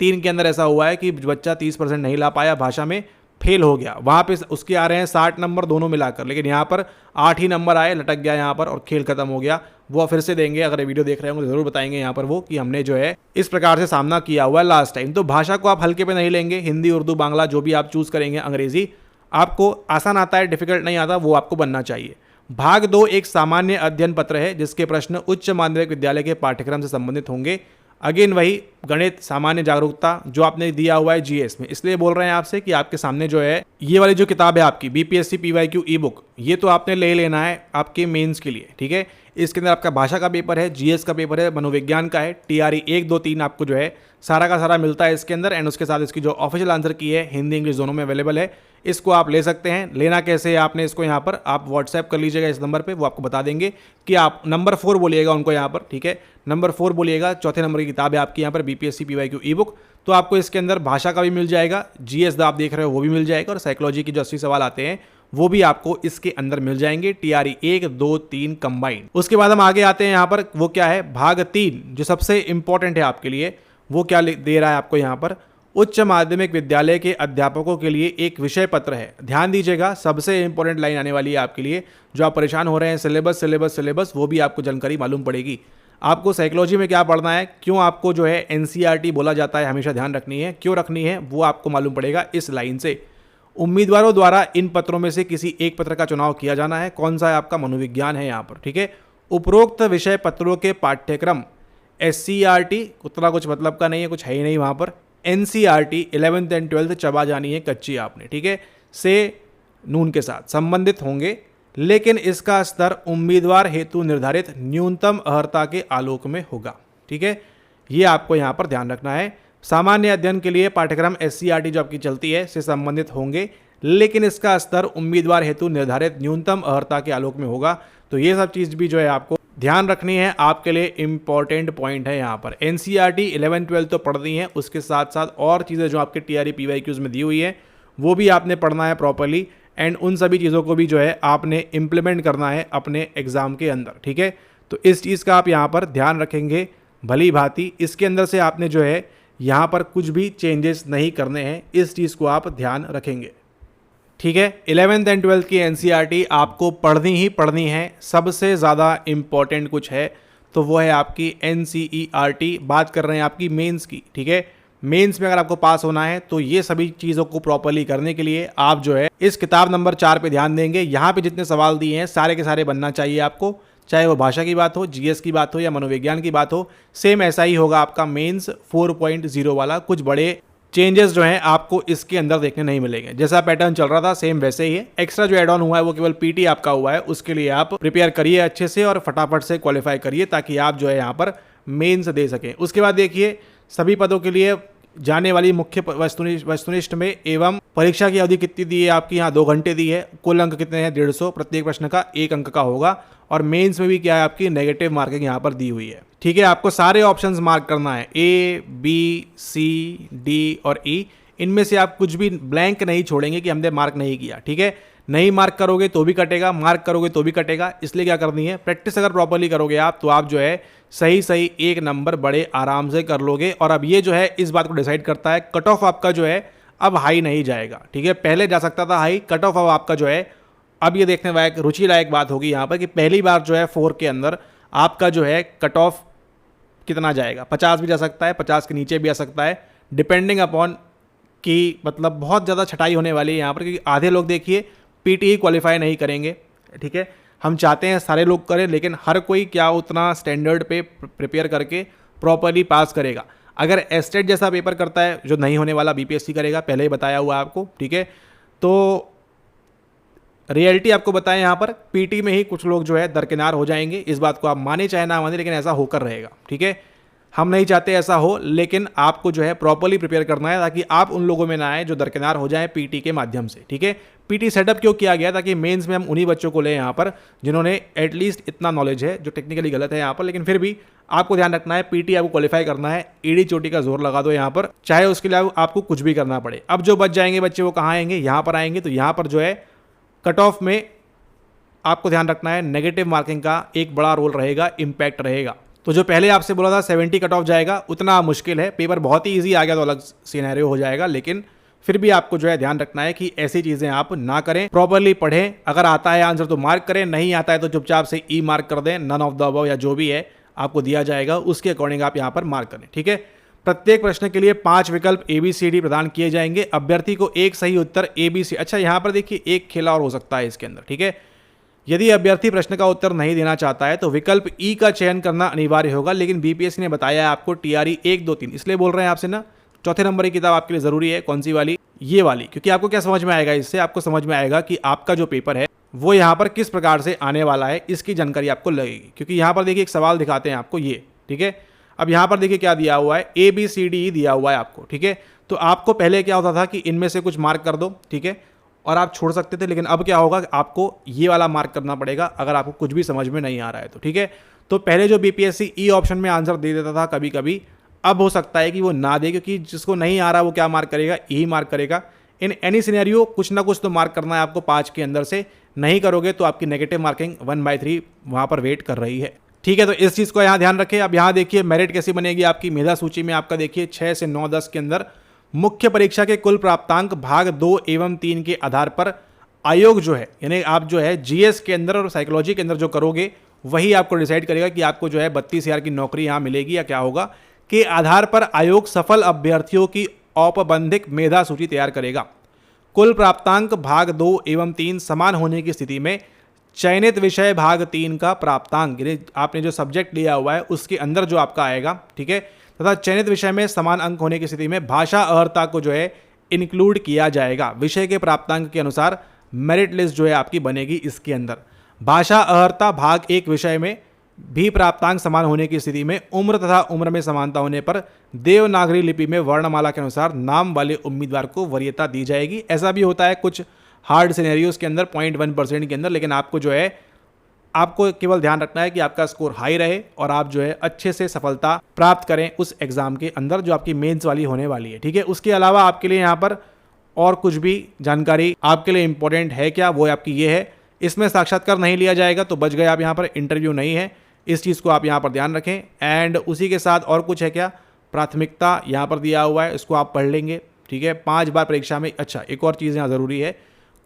3 के अंदर ऐसा हुआ है कि बच्चा 30% नहीं ला पाया, भाषा में फेल हो गया। वहाँ पे उसके आ रहे हैं 60 नंबर दोनों मिलाकर, लेकिन यहाँ पर 8 ही नंबर आए, लटक गया यहाँ पर और खेल खत्म हो गया। वो फिर से देंगे, अगर वीडियो देख रहे होंगे तो जरूर बताएंगे यहाँ पर वो कि हमने जो है इस प्रकार से सामना किया हुआ है लास्ट टाइम। तो भाषा को आप हल्के पे नहीं लेंगे, हिंदी, उर्दू, बांग्ला जो भी आप चूज करेंगे, अंग्रेजी आपको आसान आता है, डिफिकल्ट नहीं आता, वो आपको बनना चाहिए। भाग 2 एक सामान्य अध्ययन पत्र है जिसके प्रश्न उच्च माध्यमिक विद्यालय के पाठ्यक्रम से संबंधित होंगे। अगेन वही गणित, सामान्य जागरूकता जो आपने दिया हुआ है GS में, इसलिए बोल रहे हैं आपसे कि आपके सामने जो है ये वाली जो किताब है आपकी BPSC PYQ ई बुक, ये तो आपने ले लेना है आपके मेंस के लिए, ठीक है। इसके अंदर आपका भाषा का पेपर है, GS का पेपर है, मनोविज्ञान का है, TRE 1, 2, 3 आपको जो है सारा का सारा मिलता है इसके अंदर। एंड उसके साथ इसकी जो ऑफिशियल आंसर की है हिंदी इंग्लिश दोनों में अवेलेबल है, इसको आप ले सकते हैं। लेना कैसे है आपने इसको, यहाँ पर आप व्हाट्सएप कर लीजिएगा इस नंबर पे, वो आपको बता देंगे कि आप नंबर 4 बोलिएगा उनको यहाँ पर, ठीक है। नंबर 4 बोलिएगा, चौथे नंबर की किताब है आपकी यहाँ पर BPSC PYQ ई बुक। तो आपको इसके अंदर भाषा का भी मिल जाएगा, GS आप देख रहे हो वो भी मिल जाएगा, और साइकोलॉजी की जो 80 सवाल आते हैं वो भी आपको इसके अंदर मिल जाएंगे, TRE 1, 2, 3 कंबाइंड। उसके बाद हम आगे आते हैं यहाँ पर, वो क्या है, भाग 3 जो सबसे इंपॉर्टेंट है आपके लिए, वो क्या दे रहा है आपको यहाँ पर, उच्च माध्यमिक विद्यालय के अध्यापकों के लिए एक विषय पत्र है। ध्यान दीजिएगा, सबसे इंपॉर्टेंट लाइन आने वाली है आपके लिए। जो आप परेशान हो रहे हैं सिलेबस सिलेबस सिलेबस, वो भी आपको जानकारी मालूम पड़ेगी। आपको साइकोलॉजी में क्या पढ़ना है, क्यों आपको जो है NCERT बोला जाता है, हमेशा ध्यान रखनी है, क्यों रखनी है वो आपको मालूम पड़ेगा इस लाइन से। उम्मीदवारों द्वारा इन पत्रों में से किसी एक पत्र का चुनाव किया जाना है। कौन सा है आपका? मनोविज्ञान है यहाँ पर, ठीक है। उपरोक्त विषय पत्रों के पाठ्यक्रम SCERT उतना कुछ मतलब का नहीं है, कुछ है ही नहीं वहाँ पर। NCERT 11th एंड 12th चबा जानी है कच्ची आपने, ठीक है, से नून के साथ संबंधित होंगे, लेकिन इसका स्तर उम्मीदवार हेतु निर्धारित न्यूनतम अर्हता के आलोक में होगा, ठीक है। ये आपको यहाँ पर ध्यान रखना है। सामान्य अध्ययन के लिए पाठ्यक्रम SCERT जो आपकी चलती है से संबंधित होंगे, लेकिन इसका स्तर उम्मीदवार हेतु निर्धारित न्यूनतम अर्हता के आलोक में होगा। तो ये सब चीज़ भी जो है आपको ध्यान रखनी है, आपके लिए इंपॉर्टेंट पॉइंट है यहाँ पर। NCERT 11, 12 तो पढ़नी है, उसके साथ साथ और चीज़ें जो आपके TRE PYQs में दी हुई है वो भी आपने पढ़ना है प्रॉपरली। एंड उन सभी चीज़ों को भी जो है आपने इम्प्लीमेंट करना है अपने एग्ज़ाम के अंदर, ठीक है। तो इस चीज़ का आप यहाँ पर ध्यान रखेंगे भली भांति। इसके अंदर से आपने जो है यहाँ पर कुछ भी चेंजेस नहीं करने हैं, इस चीज़ को आप ध्यान रखेंगे। ठीक है, 11th एंड 12th की एनसीईआरटी आपको पढ़नी ही पढ़नी है। सबसे ज़्यादा इम्पॉर्टेंट कुछ है तो वो है आपकी एनसीईआरटी। बात कर रहे हैं आपकी मेंस की। ठीक है, मेंस में अगर आपको पास होना है तो ये सभी चीज़ों को प्रॉपरली करने के लिए आप जो है इस किताब नंबर 4 पे ध्यान देंगे। यहाँ पे जितने सवाल दिए हैं सारे के सारे बनना चाहिए आपको, चाहे वो भाषा की बात हो, जीएस की बात हो या मनोविज्ञान की बात हो। सेम ऐसा ही होगा आपका मेंस 4.0 वाला। कुछ बड़े चेंजेस जो हैं आपको इसके अंदर देखने नहीं मिलेंगे। जैसा पैटर्न चल रहा था सेम वैसे ही है। एक्स्ट्रा जो एड ऑन हुआ है वो केवल पीटी आपका हुआ है, उसके लिए आप प्रिपेयर करिए अच्छे से और फटाफट से क्वालिफाई करिए ताकि आप जो है यहाँ पर मेंस दे सकें। उसके बाद देखिए सभी पदों के लिए जाने वाली मुख्य वस्तुनिष्ठ में एवं परीक्षा की अवधि कितनी दी है आपकी, यहाँ 2 घंटे दी है। कुल अंक कितने हैं 150, प्रत्येक प्रश्न का 1 अंक का होगा। और मेंस में भी क्या है आपकी नेगेटिव मार्किंग यहाँ पर दी हुई है। ठीक है, आपको सारे ऑप्शंस मार्क करना है, ए बी सी डी और ई। इनमें से आप कुछ भी ब्लैंक नहीं छोड़ेंगे कि हमने मार्क नहीं किया। ठीक है, नहीं मार्क करोगे तो भी कटेगा, मार्क करोगे तो भी कटेगा। इसलिए क्या करनी है, प्रैक्टिस अगर प्रॉपरली करोगे आप तो आप जो है सही सही 1 नंबर बड़े आराम से कर लोगे। और अब ये जो है इस बात को डिसाइड करता है, कट ऑफ आपका जो है अब हाई नहीं जाएगा। ठीक है, पहले जा सकता था हाई, कट ऑफ अब आपका जो है अब ये देखने लायक रुचि लायक बात होगी यहाँ पर कि पहली बार जो है 4 के अंदर आपका जो है कट ऑफ कितना जाएगा। 50 भी जा सकता है, 50 के नीचे भी आ सकता है, डिपेंडिंग अपॉन कि मतलब बहुत ज़्यादा छटाई होने वाली है यहाँ पर, क्योंकि आधे लोग देखिए पीटी क्वालिफाई नहीं करेंगे। ठीक है, हम चाहते हैं सारे लोग करें, लेकिन हर कोई क्या उतना स्टैंडर्ड पे प्रिपेयर करके प्रॉपरली पास करेगा। अगर एस्टेट जैसा पेपर करता है जो नहीं होने वाला, बीपीएससी करेगा, पहले ही बताया हुआ है आपको। ठीक है, तो रियलिटी आपको बताएं यहाँ पर पीटी में ही कुछ लोग जो है दरकिनार हो जाएंगे। इस बात को आप माने चाहे ना माने, लेकिन ऐसा होकर रहेगा। ठीक है, हम नहीं चाहते ऐसा हो, लेकिन आपको जो है प्रॉपरली प्रिपेयर करना है ताकि आप उन लोगों में ना आए जो दरकिनार हो जाएं पीटी के माध्यम से। ठीक है, पीटी सेटअप क्यों किया गया, ताकि मेंस में हम उन्हीं बच्चों को लें यहाँ पर जिन्होंने एटलीस्ट इतना नॉलेज है, जो टेक्निकली गलत है यहाँ पर, लेकिन फिर भी आपको ध्यान रखना है पीटी आपको क्वालिफाई करना है। ईडी चोटी का जोर लगा दो यहाँ पर, चाहे उसके लिए आपको कुछ भी करना पड़े। अब जो बच जाएंगे बच्चे वो कहाँ आएंगे, यहाँ पर आएंगे। तो यहाँ पर जो है कट ऑफ में आपको ध्यान रखना है नेगेटिव मार्किंग का एक बड़ा रोल रहेगा, इंपैक्ट रहेगा। तो जो पहले आपसे बोला था 70 कट ऑफ जाएगा, उतना मुश्किल है। पेपर बहुत ही इजी आ गया तो अलग सिनेरियो हो जाएगा, लेकिन फिर भी आपको जो है ध्यान रखना है कि ऐसी चीजें आप ना करें। प्रॉपरली पढ़ें, अगर आता है आंसर तो मार्क करें, नहीं आता है तो चुपचाप से ई मार्क कर दें। नन ऑफ द अबव या जो भी है आपको दिया जाएगा उसके अकॉर्डिंग आप यहाँ पर मार्क करें। ठीक है, प्रत्येक प्रश्न के लिए 5 विकल्प ABCD प्रदान किए जाएंगे। अभ्यर्थी को एक सही उत्तर ABC। अच्छा, यहाँ पर देखिए एक खेला और हो सकता है इसके अंदर। ठीक है, यदि अभ्यर्थी प्रश्न का उत्तर नहीं देना चाहता है तो विकल्प ई का चयन करना अनिवार्य होगा, लेकिन बीपीएससी ने बताया है आपको TRE 1, 2, 3, इसलिए बोल रहे हैं आपसे ना चौथे नंबर की किताब आपके लिए जरूरी है। कौन सी वाली, ये वाली, क्योंकि आपको क्या समझ में आएगा इससे, आपको समझ में आएगा कि आपका जो पेपर है वो यहाँ पर किस प्रकार से आने वाला है, इसकी जानकारी आपको लगेगी। क्योंकि यहाँ पर देखिए एक सवाल दिखाते हैं आपको ये। ठीक है, अब यहाँ पर देखिए क्या दिया हुआ है, ABCD दिया हुआ है आपको। ठीक है, तो आपको पहले क्या होता था कि इनमें से कुछ मार्क कर दो, ठीक है, और आप छोड़ सकते थे, लेकिन अब क्या होगा, आपको ये वाला मार्क करना पड़ेगा अगर आपको कुछ भी समझ में नहीं आ रहा है तो। ठीक है, तो पहले जो बीपीएससी ई ऑप्शन में आंसर दे देता था कभी कभी, अब हो सकता है कि वो ना दे, क्योंकि जिसको नहीं आ रहा वो क्या मार्क करेगा, यही मार्क करेगा। इन एनी सिनेरियो कुछ ना कुछ तो मार्क करना है आपको 5 के अंदर से, नहीं करोगे तो आपकी नेगेटिव मार्किंग 1/3 वहाँ पर वेट कर रही है। ठीक है, तो इस चीज़ को यहाँ ध्यान रखें। अब यहाँ देखिए मेरिट कैसी बनेगी आपकी मेधा सूची में, आपका देखिए 6 से 9, 10 के अंदर मुख्य परीक्षा के कुल प्राप्तांक भाग 2 एवं 3 के आधार पर आयोग जो है, यानी आप जो है जीएस के अंदर और साइकोलॉजी के अंदर जो करोगे वही आपको डिसाइड करेगा कि आपको जो है 32,000 की नौकरी यहाँ मिलेगी या क्या होगा, के आधार पर आयोग सफल अभ्यर्थियों की औपबंधिक मेधा सूची तैयार करेगा। कुल प्राप्तांक भाग 2 एवं 3 समान होने की स्थिति में चयनित विषय भाग 3 का प्राप्तांक, यानी आपने जो सब्जेक्ट लिया हुआ है उसके अंदर जो आपका आएगा, ठीक है, तथा चयनित विषय में समान अंक होने की स्थिति में भाषा अर्हता को जो है इंक्लूड किया जाएगा। विषय के प्राप्तांक के अनुसार मेरिट लिस्ट जो है आपकी बनेगी इसके अंदर। भाषा अर्हता भाग 1 विषय में भी प्राप्तांक समान होने की स्थिति में उम्र तथा उम्र में समानता होने पर देवनागरी लिपि में वर्णमाला के अनुसार नाम वाले उम्मीदवार को वरीयता दी जाएगी। ऐसा भी होता है कुछ हार्ड सिनेरियोज के अंदर 0.1% के अंदर, लेकिन आपको जो है आपको केवल ध्यान रखना है कि आपका स्कोर हाई रहे और आप जो है अच्छे से सफलता प्राप्त करें उस एग्जाम के अंदर जो आपकी मेंस वाली होने वाली है। ठीक है, उसके अलावा आपके लिए यहाँ पर और कुछ भी जानकारी आपके लिए इंपॉर्टेंट है क्या, वो आपकी ये है, इसमें साक्षात्कार नहीं लिया जाएगा तो बच गए आप। यहाँ पर इंटरव्यू नहीं है, इस चीज़ को आप यहाँ पर ध्यान रखें। एंड उसी के साथ और कुछ है क्या, प्राथमिकता यहाँ पर दिया हुआ है, इसको आप पढ़ लेंगे, ठीक है। 5 बार परीक्षा में, अच्छा एक और चीज़ यहाँ ज़रूरी है,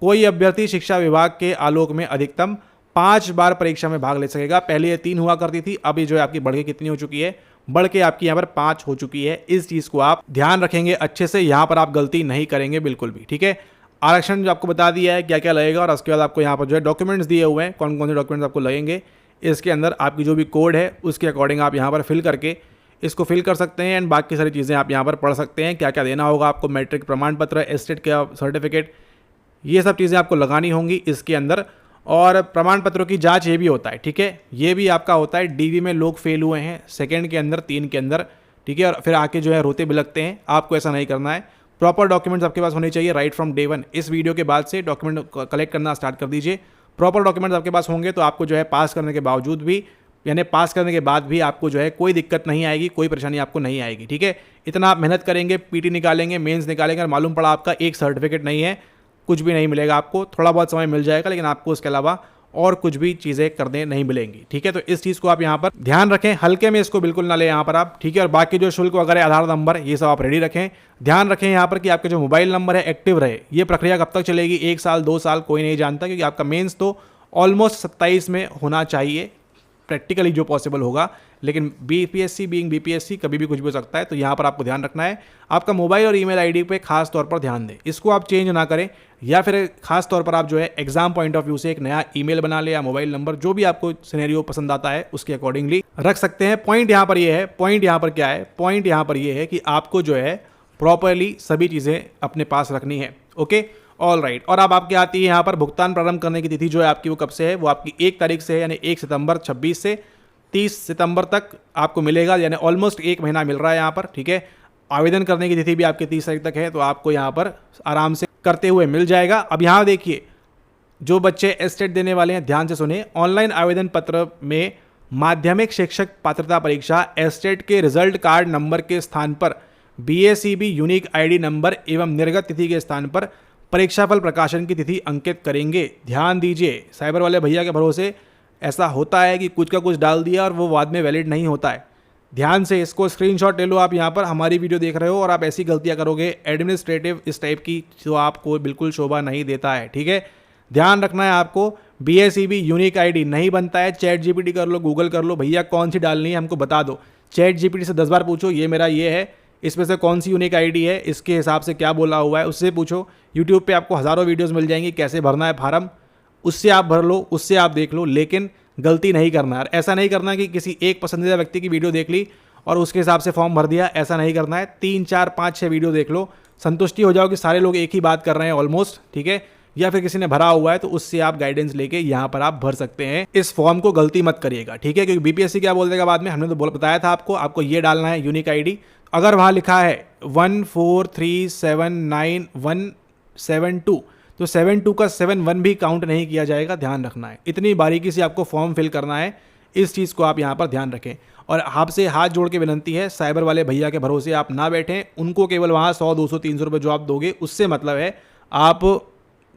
कोई अभ्यर्थी शिक्षा विभाग के आलोक में अधिकतम 5 बार परीक्षा में भाग ले सकेगा। पहले ये 3 हुआ करती थी, अब ये जो है आपकी बढ़ के कितनी हो चुकी है, बढ़ के आपकी यहाँ पर 5 हो चुकी है। इस चीज़ को आप ध्यान रखेंगे अच्छे से, यहाँ पर आप गलती नहीं करेंगे बिल्कुल भी, ठीक है। आरक्षण जो आपको बता दिया है क्या क्या लगेगा, और उसके बाद आपको यहाँ पर जो है डॉक्यूमेंट्स दिए हुए हैं, कौन कौन से डॉक्यूमेंट्स आपको लगेंगे। इसके अंदर आपकी जो भी कोड है उसके अकॉर्डिंग आप यहाँ पर फिल करके इसको फिल कर सकते हैं। एंड बाकी सारी चीज़ें आप यहाँ पर पढ़ सकते हैं, क्या क्या देना होगा आपको, मैट्रिक प्रमाण पत्र, एस्टेट का सर्टिफिकेट, ये सब चीज़ें आपको लगानी होंगी इसके अंदर। और प्रमाण पत्रों की जांच ये भी होता है, ठीक है, ये भी आपका होता है। डीवी में लोग फेल हुए हैं सेकंड के अंदर, 3 के अंदर, ठीक है, और फिर आके जो है रोते बिलकते हैं, आपको ऐसा नहीं करना है। प्रॉपर डॉक्यूमेंट्स आपके पास होने चाहिए राइट फ्रॉम डे वन। इस वीडियो के बाद से डॉक्यूमेंट कलेक्ट करना स्टार्ट कर दीजिए। प्रॉपर डॉक्यूमेंट्स आपके पास होंगे तो आपको जो है पास करने के बावजूद भी, यानी पास करने के बाद भी आपको जो है कोई दिक्कत नहीं आएगी, कोई परेशानी आपको नहीं आएगी, ठीक है। इतना आप मेहनत करेंगे, पीटी निकालेंगे, मेंस निकालेंगे, और मालूम पड़ा आपका एक सर्टिफिकेट नहीं है, कुछ भी नहीं मिलेगा आपको। थोड़ा बहुत समय मिल जाएगा, लेकिन आपको उसके अलावा और कुछ भी चीज़ें करने नहीं मिलेंगी, ठीक है। तो इस चीज़ को आप यहाँ पर ध्यान रखें, हल्के में इसको बिल्कुल ना ले यहाँ पर आप, ठीक है। और बाकी जो शुल्क वगैरह, आधार नंबर, ये सब आप रेडी रखें। ध्यान रखें यहाँ पर कि आपके जो मोबाइल नंबर है एक्टिव रहे। ये प्रक्रिया कब तक चलेगी, 1 साल 2 साल कोई नहीं जानता, क्योंकि आपका मेंस तो ऑलमोस्ट 27 में होना चाहिए प्रैक्टिकली जो पॉसिबल होगा, लेकिन बीपीएससी बीइंग बीपीएससी कभी भी कुछ भी हो सकता है। तो यहाँ पर आपको ध्यान रखना है, आपका मोबाइल और ईमेल आईडी पे खास तौर पर ध्यान दें, इसको आप चेंज ना करें, या फिर खास तौर पर आप जो है एग्जाम पॉइंट ऑफ व्यू से एक नया ईमेल बना ले, या मोबाइल नंबर, जो भी आपको सिनेरियो पसंद आता है उसके अकॉर्डिंगली रख सकते हैं। पॉइंट यहाँ पर ये है, पॉइंट यहाँ पर क्या है, पॉइंट यहाँ पर ये है कि आपको जो है प्रॉपरली सभी चीज़ें अपने पास रखनी है, ओके, ऑल राइट। और अब आपकी आती है यहाँ पर भुगतान प्रारंभ करने की तिथि, जो है आपकी वो कब से है, वो आपकी 1 तारीख से है, यानी 1 सितंबर 26 से 30 सितंबर तक आपको मिलेगा, यानी ऑलमोस्ट 1 महीना मिल रहा है यहाँ पर, ठीक है। आवेदन करने की तिथि भी आपकी 30 तारीख तक है, तो आपको यहाँ पर आराम से करते हुए मिल जाएगा। अब यहाँ देखिए, जो बच्चे एस्टेट देने वाले हैं ध्यान से सुने, ऑनलाइन आवेदन पत्र में माध्यमिक शिक्षक पात्रता परीक्षा एस्टेट के रिजल्ट कार्ड नंबर के स्थान पर BACB यूनिक ID नंबर एवं निर्गत तिथि के स्थान पर परीक्षाफल प्रकाशन की तिथि अंकित करेंगे। ध्यान दीजिए, साइबर वाले भैया के भरोसे ऐसा होता है कि कुछ का कुछ डाल दिया और वो बाद में वैलिड नहीं होता है। ध्यान से इसको स्क्रीनशॉट ले लो, आप यहाँ पर हमारी वीडियो देख रहे हो और आप ऐसी गलतियाँ करोगे एडमिनिस्ट्रेटिव इस टाइप की, जो आपको बिल्कुल शोभा नहीं देता है, ठीक है। ध्यान रखना है आपको, BACB यूनिक ID नहीं बनता है। ChatGPT कर लो, गूगल कर लो, भैया कौन सी डालनी है हमको बता दो। ChatGPT से 10 बार पूछो, ये मेरा ये है, इसमें से कौन सी यूनिक ID है, इसके हिसाब से क्या बोला हुआ है, उससे पूछो। यूट्यूब पे आपको हज़ारों वीडियोस मिल जाएंगी कैसे भरना है फार्म, उससे आप भर लो, उससे आप देख लो, लेकिन गलती नहीं करना है। ऐसा नहीं करना कि किसी एक पसंदीदा व्यक्ति की वीडियो देख ली और उसके हिसाब से फॉर्म भर दिया, ऐसा नहीं करना है। 3 4 5 6 वीडियो देख लो, संतुष्टि हो जाओ कि सारे लोग एक ही बात कर रहे हैं ऑलमोस्ट, ठीक है। या फिर किसी ने भरा हुआ है तो उससे आप गाइडेंस लेके यहाँ पर आप भर सकते हैं। इस फॉर्म को गलती मत करिएगा, ठीक है, क्योंकि BPSC क्या बोल देगा बाद में, हमने तो बताया था आपको ये डालना है यूनिक ID। अगर वहाँ लिखा है 143791172 तो 72 का 71 भी काउंट नहीं किया जाएगा, ध्यान रखना है। इतनी बारीकी से आपको फॉर्म फिल करना है, इस चीज़ को आप यहाँ पर ध्यान रखें। और आपसे हाथ जोड़ के विनंती है, साइबर वाले भैया के भरोसे आप ना बैठें। उनको केवल वहाँ 100 200 300 रुपये जो आप दोगे उससे मतलब है, आप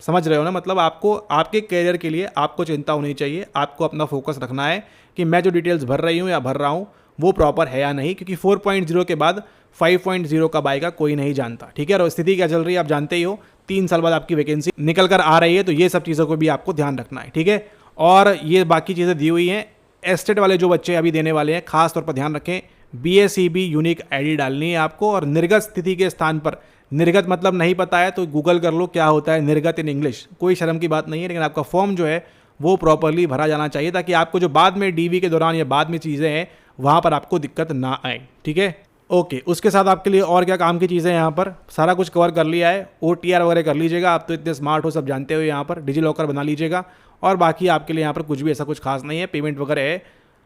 समझ रहे हो ना, मतलब आपको आपके करियर के लिए आपको चिंता होनी चाहिए। आपको अपना फोकस रखना है कि मैं जो डिटेल्स भर रही हूँ या भर रहा हूँ वो प्रॉपर है या नहीं, क्योंकि 4.0 के बाद 5.0 कब आएगा कोई नहीं जानता, ठीक है। और स्थिति क्या चल रही है आप जानते ही हो, 3 साल बाद आपकी वैकेंसी निकल कर आ रही है, तो ये सब चीज़ों को भी आपको ध्यान रखना है, ठीक है। और ये बाकी चीज़ें दी हुई हैं। एस्टेट वाले जो बच्चे अभी देने वाले हैं, खास तौर पर ध्यान रखें, BACB यूनिक ID डालनी है आपको। और निर्गत स्थिति के स्थान पर, निर्गत मतलब नहीं पता है तो गूगल कर लो क्या होता है निर्गत इन इंग्लिश, कोई शर्म की बात नहीं है, लेकिन आपका फॉर्म जो है वो प्रॉपरली भरा जाना चाहिए, ताकि आपको जो बाद में DV के दौरान या बाद में चीज़ें हैं वहाँ पर आपको दिक्कत ना आए, ठीक है। ओके, उसके साथ आपके लिए और क्या काम की चीज़ें हैं, यहाँ पर सारा कुछ कवर कर लिया है। OTR वगैरह कर लीजिएगा, आप तो इतने स्मार्ट हो, सब जानते हो। यहाँ पर डिजी लॉकर बना लीजिएगा, और बाकी आपके लिए यहाँ पर कुछ भी ऐसा कुछ खास नहीं है, पेमेंट वगैरह है।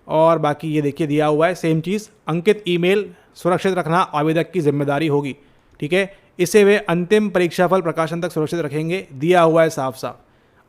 और बाकी ये देखिए दिया हुआ है सेम चीज़, अंकित ईमेल सुरक्षित रखना आवेदक की जिम्मेदारी होगी, ठीक है। इसे वे अंतिम परीक्षाफल प्रकाशन तक सुरक्षित रखेंगे, दिया हुआ है साफ साफ।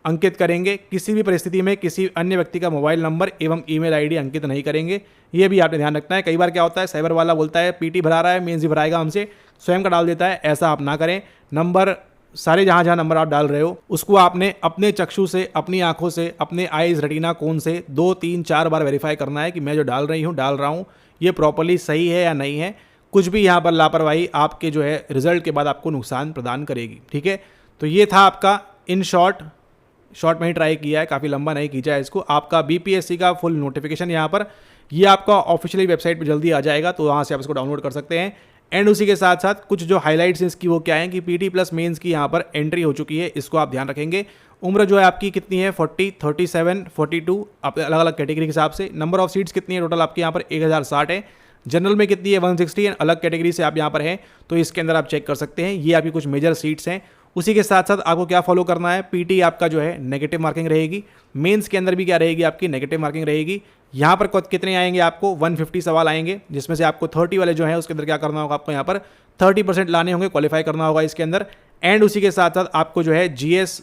अंकित करेंगे, किसी भी परिस्थिति में किसी अन्य व्यक्ति का मोबाइल नंबर एवं ईमेल ID अंकित नहीं करेंगे, ये भी आपने ध्यान रखना है। कई बार क्या होता है, साइबर वाला बोलता है PT भरा रहा है, मेंस भी भराएगा हमसे, स्वयं का डाल देता है, ऐसा आप ना करें। नंबर सारे जहाँ जहाँ नंबर आप डाल रहे हो उसको आपने अपने चक्षु से, अपनी आंखों से, अपने आईज रेटिना कोन से 2 3 4 बार वेरीफाई करना है कि मैं जो डाल रहा हूँ ये प्रॉपरली सही है या नहीं है। कुछ भी यहाँ पर लापरवाही आपके जो है रिजल्ट के बाद आपको नुकसान प्रदान करेगी। ठीक है, तो ये था आपका इन शॉर्ट में ही ट्राई किया है, काफ़ी लंबा नहीं खींचा है इसको। आपका बीपीएससी का फुल नोटिफिकेशन यहाँ पर ये आपका ऑफिशियली वेबसाइट पे जल्दी आ जाएगा, तो वहाँ से आप इसको डाउनलोड कर सकते हैं। एंड उसी के साथ साथ कुछ जो हाइलाइट्स इसकी वो क्या है कि पीटी प्लस मेंस की यहाँ पर एंट्री हो चुकी है, इसको आप ध्यान रखेंगे। उम्र जो है आपकी कितनी है 40, 37, 42 आप अलग अलग कैटेगरी के हिसाब से। नंबर ऑफ सीट्स कितनी है टोटल आपके यहाँ पर 1060 है। जनरल में कितनी है 160 एंड अलग कैटेगरी से आप यहाँ पर हैं तो इसके अंदर आप चेक कर सकते हैं। ये आपकी कुछ मेजर सीट्स हैं। उसी के साथ साथ आपको क्या फॉलो करना है, पीटी आपका जो है नेगेटिव मार्किंग रहेगी, मेंस के अंदर भी क्या रहेगी आपकी नेगेटिव मार्किंग रहेगी। यहाँ पर कितने आएंगे आपको 150 सवाल आएंगे, जिसमें से आपको 30 वाले जो है उसके अंदर क्या करना होगा, आपको यहाँ पर 30% लाने होंगे, क्वालिफाई करना होगा इसके अंदर। एंड उसी के साथ साथ आपको जो है जीएस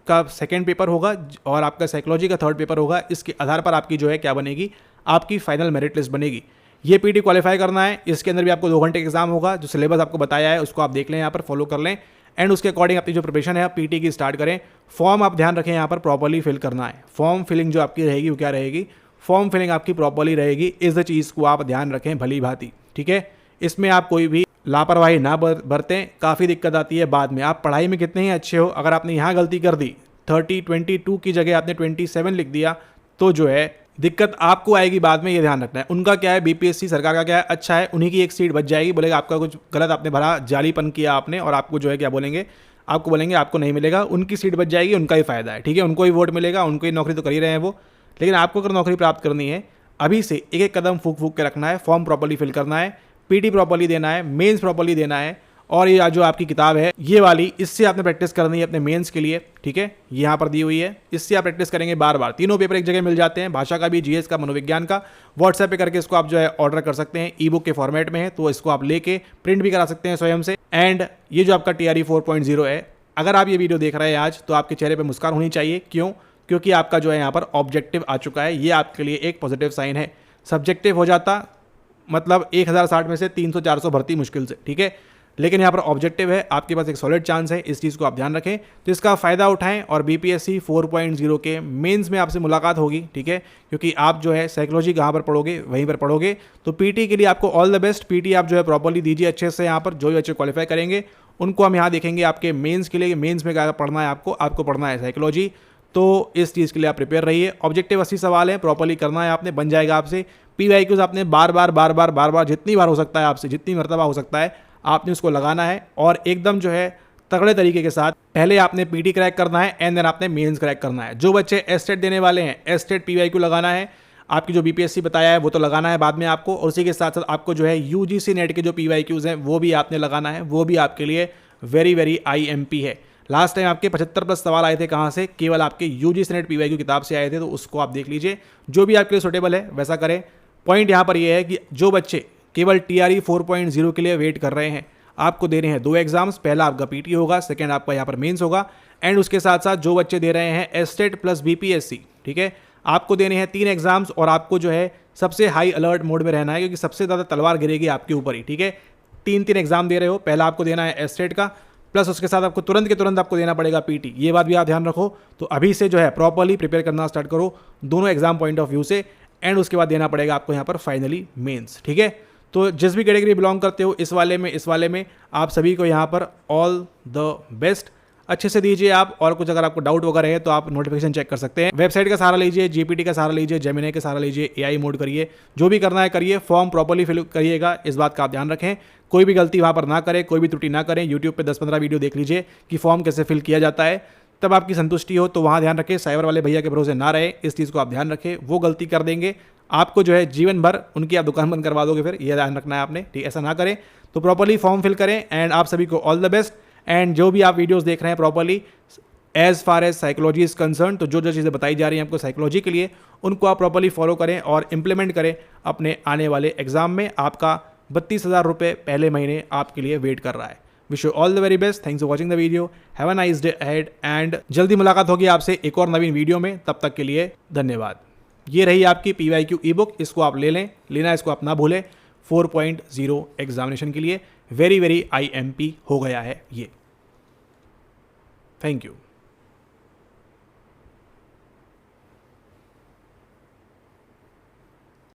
का सेकेंड पेपर होगा और आपका साइकोलॉजी का थर्ड पेपर होगा। इसके आधार पर आपकी जो है क्या बनेगी, आपकी फाइनल मेरिट लिस्ट बनेगी। ये पीटी क्वालिफाई करना है, इसके अंदर भी आपको 2 घंटे एग्जाम होगा। जो सिलेबस आपको बताया है उसको आप देख लें, यहाँ पर फॉलो कर लें एंड उसके अकॉर्डिंग अपनी जो प्रिपरेशन है पीटी की स्टार्ट करें। फॉर्म आप ध्यान रखें यहाँ पर प्रॉपर्ली फिल करना है। फॉर्म फिलिंग जो आपकी रहेगी वो क्या रहेगी, फॉर्म फिलिंग आपकी प्रॉपर्ली रहेगी। इस चीज़ को आप ध्यान रखें भली भांति। ठीक है, इसमें आप कोई भी लापरवाही ना बरतें, काफ़ी दिक्कत आती है बाद में। आप पढ़ाई में कितने ही अच्छे हो, अगर आपने यहाँ गलती कर दी 22 की जगह आपने 27 लिख दिया तो जो है दिक्कत आपको आएगी बाद में, ये ध्यान रखना है। उनका क्या है, बीपीएससी सरकार का क्या है, अच्छा है, उन्हीं की एक सीट बच जाएगी। बोलेगा आपका कुछ गलत आपने भरा, जालीपन किया आपने, और आपको जो है क्या बोलेंगे, आपको बोलेंगे आपको नहीं मिलेगा। उनकी सीट बच जाएगी, उनका ही फायदा है। ठीक है, उनको ही वोट मिलेगा, उनको ही नौकरी तो कर ही रहे हैं वो। लेकिन आपको अगर नौकरी प्राप्त करनी है, अभी से एक एक कदम फूक फूक के रखना है। फॉर्म प्रॉपर्ली फिल करना है, पीटी प्रॉपर्ली देना है, मेंस प्रॉपर्ली देना है। और ये जो आपकी किताब है ये वाली, इससे आपने प्रैक्टिस करनी है अपने मेंस के लिए। ठीक है, ये यहाँ पर दी हुई है, इससे आप प्रैक्टिस करेंगे बार बार। तीनों पेपर एक जगह मिल जाते हैं, भाषा का भी, जीएस का, मनोविज्ञान का। व्हाट्सएप पे करके इसको आप जो है ऑर्डर कर सकते हैं, ई बुक के फॉर्मेट में है, तो इसको आप लेके प्रिंट भी करा सकते हैं स्वयं से। एंड ये जो आपका TRE 4.0 है, अगर आप ये वीडियो देख रहे हैं आज तो आपके चेहरे पर मुस्कान होनी चाहिए। क्यों? क्योंकि आपका जो है यहाँ पर ऑब्जेक्टिव आ चुका है। ये आपके लिए एक पॉजिटिव साइन है। सब्जेक्टिव हो जाता मतलब 1060 में से 300-400 भर्ती मुश्किल से। ठीक है, लेकिन यहाँ पर ऑब्जेक्टिव है, आपके पास एक सॉलिड चांस है। इस चीज़ को आप ध्यान रखें, तो इसका फ़ायदा उठाएं और बीपीएससी 4.0 के मेंस में आपसे मुलाकात होगी। ठीक है, क्योंकि आप जो है साइकोलॉजी कहाँ पर पढ़ोगे, वहीं पर पढ़ोगे। तो पीटी के लिए आपको ऑल द बेस्ट। पीटी आप जो है प्रॉपर्ली दीजिए अच्छे से। यहाँ पर जो भी अच्छे क्वालिफाई करेंगे उनको हम यहाँ देखेंगे आपके मेंस के लिए। मेंस में क्या पढ़ना है आपको पढ़ना है साइकोलॉजी। तो इस चीज़ के लिए आप प्रिपेयर रहिए। ऑब्जेक्टिव 80 सवाल है, प्रॉपर्ली करना है आपने, बन जाएगा आपसे। PYQs आपने बार बार जितनी बार हो सकता है आपसे, जितनी मरतबा हो सकता है आपने उसको लगाना है। और एकदम जो है तगड़े तरीके के साथ पहले आपने पीटी क्रैक करना है एंड देन आपने मेंस क्रैक करना है। जो बच्चे एस्टेट देने वाले हैं, एस्टेट PYQ लगाना है। आपकी जो बीपीएससी बताया है वो तो लगाना है बाद में आपको। और उसी के साथ साथ आपको जो है UGC नेट के जो PYQs हैं वो भी आपने लगाना है। वो भी आपके लिए वेरी IMP है। लास्ट टाइम आपके 75+ सवाल आए थे, कहाँ से? केवल आपके UGC नेट PYQ किताब से आए थे, तो उसको आप देख लीजिए। जो भी आपके लिए सूटेबल है वैसा करें। पॉइंट यहाँ पर यह है कि जो बच्चे केवल TRE 4.0 के लिए वेट कर रहे हैं, आपको देने हैं 2 एग्जाम्स। पहला आपका पीटी होगा, सेकंड आपका यहाँ पर मेंस होगा। एंड उसके साथ साथ जो बच्चे दे रहे हैं एस्टेट प्लस बीपीएससी, ठीक है, आपको देने हैं 3 एग्जाम्स। और आपको जो है सबसे हाई अलर्ट मोड में रहना है, क्योंकि सबसे ज़्यादा तलवार गिरेगी आपके ऊपर ही। ठीक है, 3 एग्जाम दे रहे हो। पहला आपको देना है एस्टेट का, प्लस उसके साथ आपको तुरंत के तुरंत आपको देना पड़ेगा पीटी। ये बात भी आप ध्यान रखो। तो अभी से जो है प्रॉपर्ली प्रिपेयर करना स्टार्ट करो दोनों एग्जाम पॉइंट ऑफ व्यू से। एंड उसके बाद देना पड़ेगा आपको यहाँ पर फाइनली मेंस। ठीक है, तो जिस भी कैटेगरी बिलोंग करते हो, इस वाले में आप सभी को यहाँ पर ऑल द बेस्ट। अच्छे से दीजिए आप। और कुछ अगर आपको डाउट वगैरह है तो आप नोटिफिकेशन चेक कर सकते हैं। वेबसाइट का सहारा लीजिए, GPT का सहारा लीजिए, जेमिनी का सहारा लीजिए, AI मोड करिए, जो भी करना है करिए। फॉर्म प्रॉपर्ली फिल करिएगा, इस बात का आप ध्यान रखें। कोई भी गलती वहाँ पर ना करें, कोई भी त्रुटि ना करें। यूट्यूब पे 10-15 वीडियो देख लीजिए कि फॉर्म कैसे फिल किया जाता है, तब आपकी संतुष्टि हो। तो वहाँ ध्यान रखें, साइबर वाले भैया के भरोसे ना रहे, इस चीज़ को आप ध्यान रखें। वो गलती कर देंगे, आपको जो है जीवन भर उनकी आप दुकान बंद करवा दोगे, फिर ये ध्यान रखना है आपने। ठीक, ऐसा ना करें। तो प्रॉपर्ली फॉर्म फिल करें। एंड आप सभी को ऑल द बेस्ट। एंड जो भी आप वीडियोस देख रहे हैं properly as far as psychology is concerned, तो जो चीज़ें बताई जा रही हैं आपको साइकोलॉजी के लिए, उनको आप प्रॉपर्ली फॉलो करें और इंप्लीमेंट करें अपने आने वाले एग्जाम में। आपका 32,000 रुपये पहले महीने आपके लिए वेट कर रहा है। Wish you all the very best. Thanks for watching the video. Have a nice day ahead. And जल्दी मुलाकात होगी आपसे एक और नवीन वीडियो में। तब तक के लिए धन्यवाद। ये रही आपकी PYQ ई बुक, इसको आप लेना इसको आप ना भूलें। 4.0 एग्जामिनेशन के लिए वेरी IMP हो गया है ये। Thank you.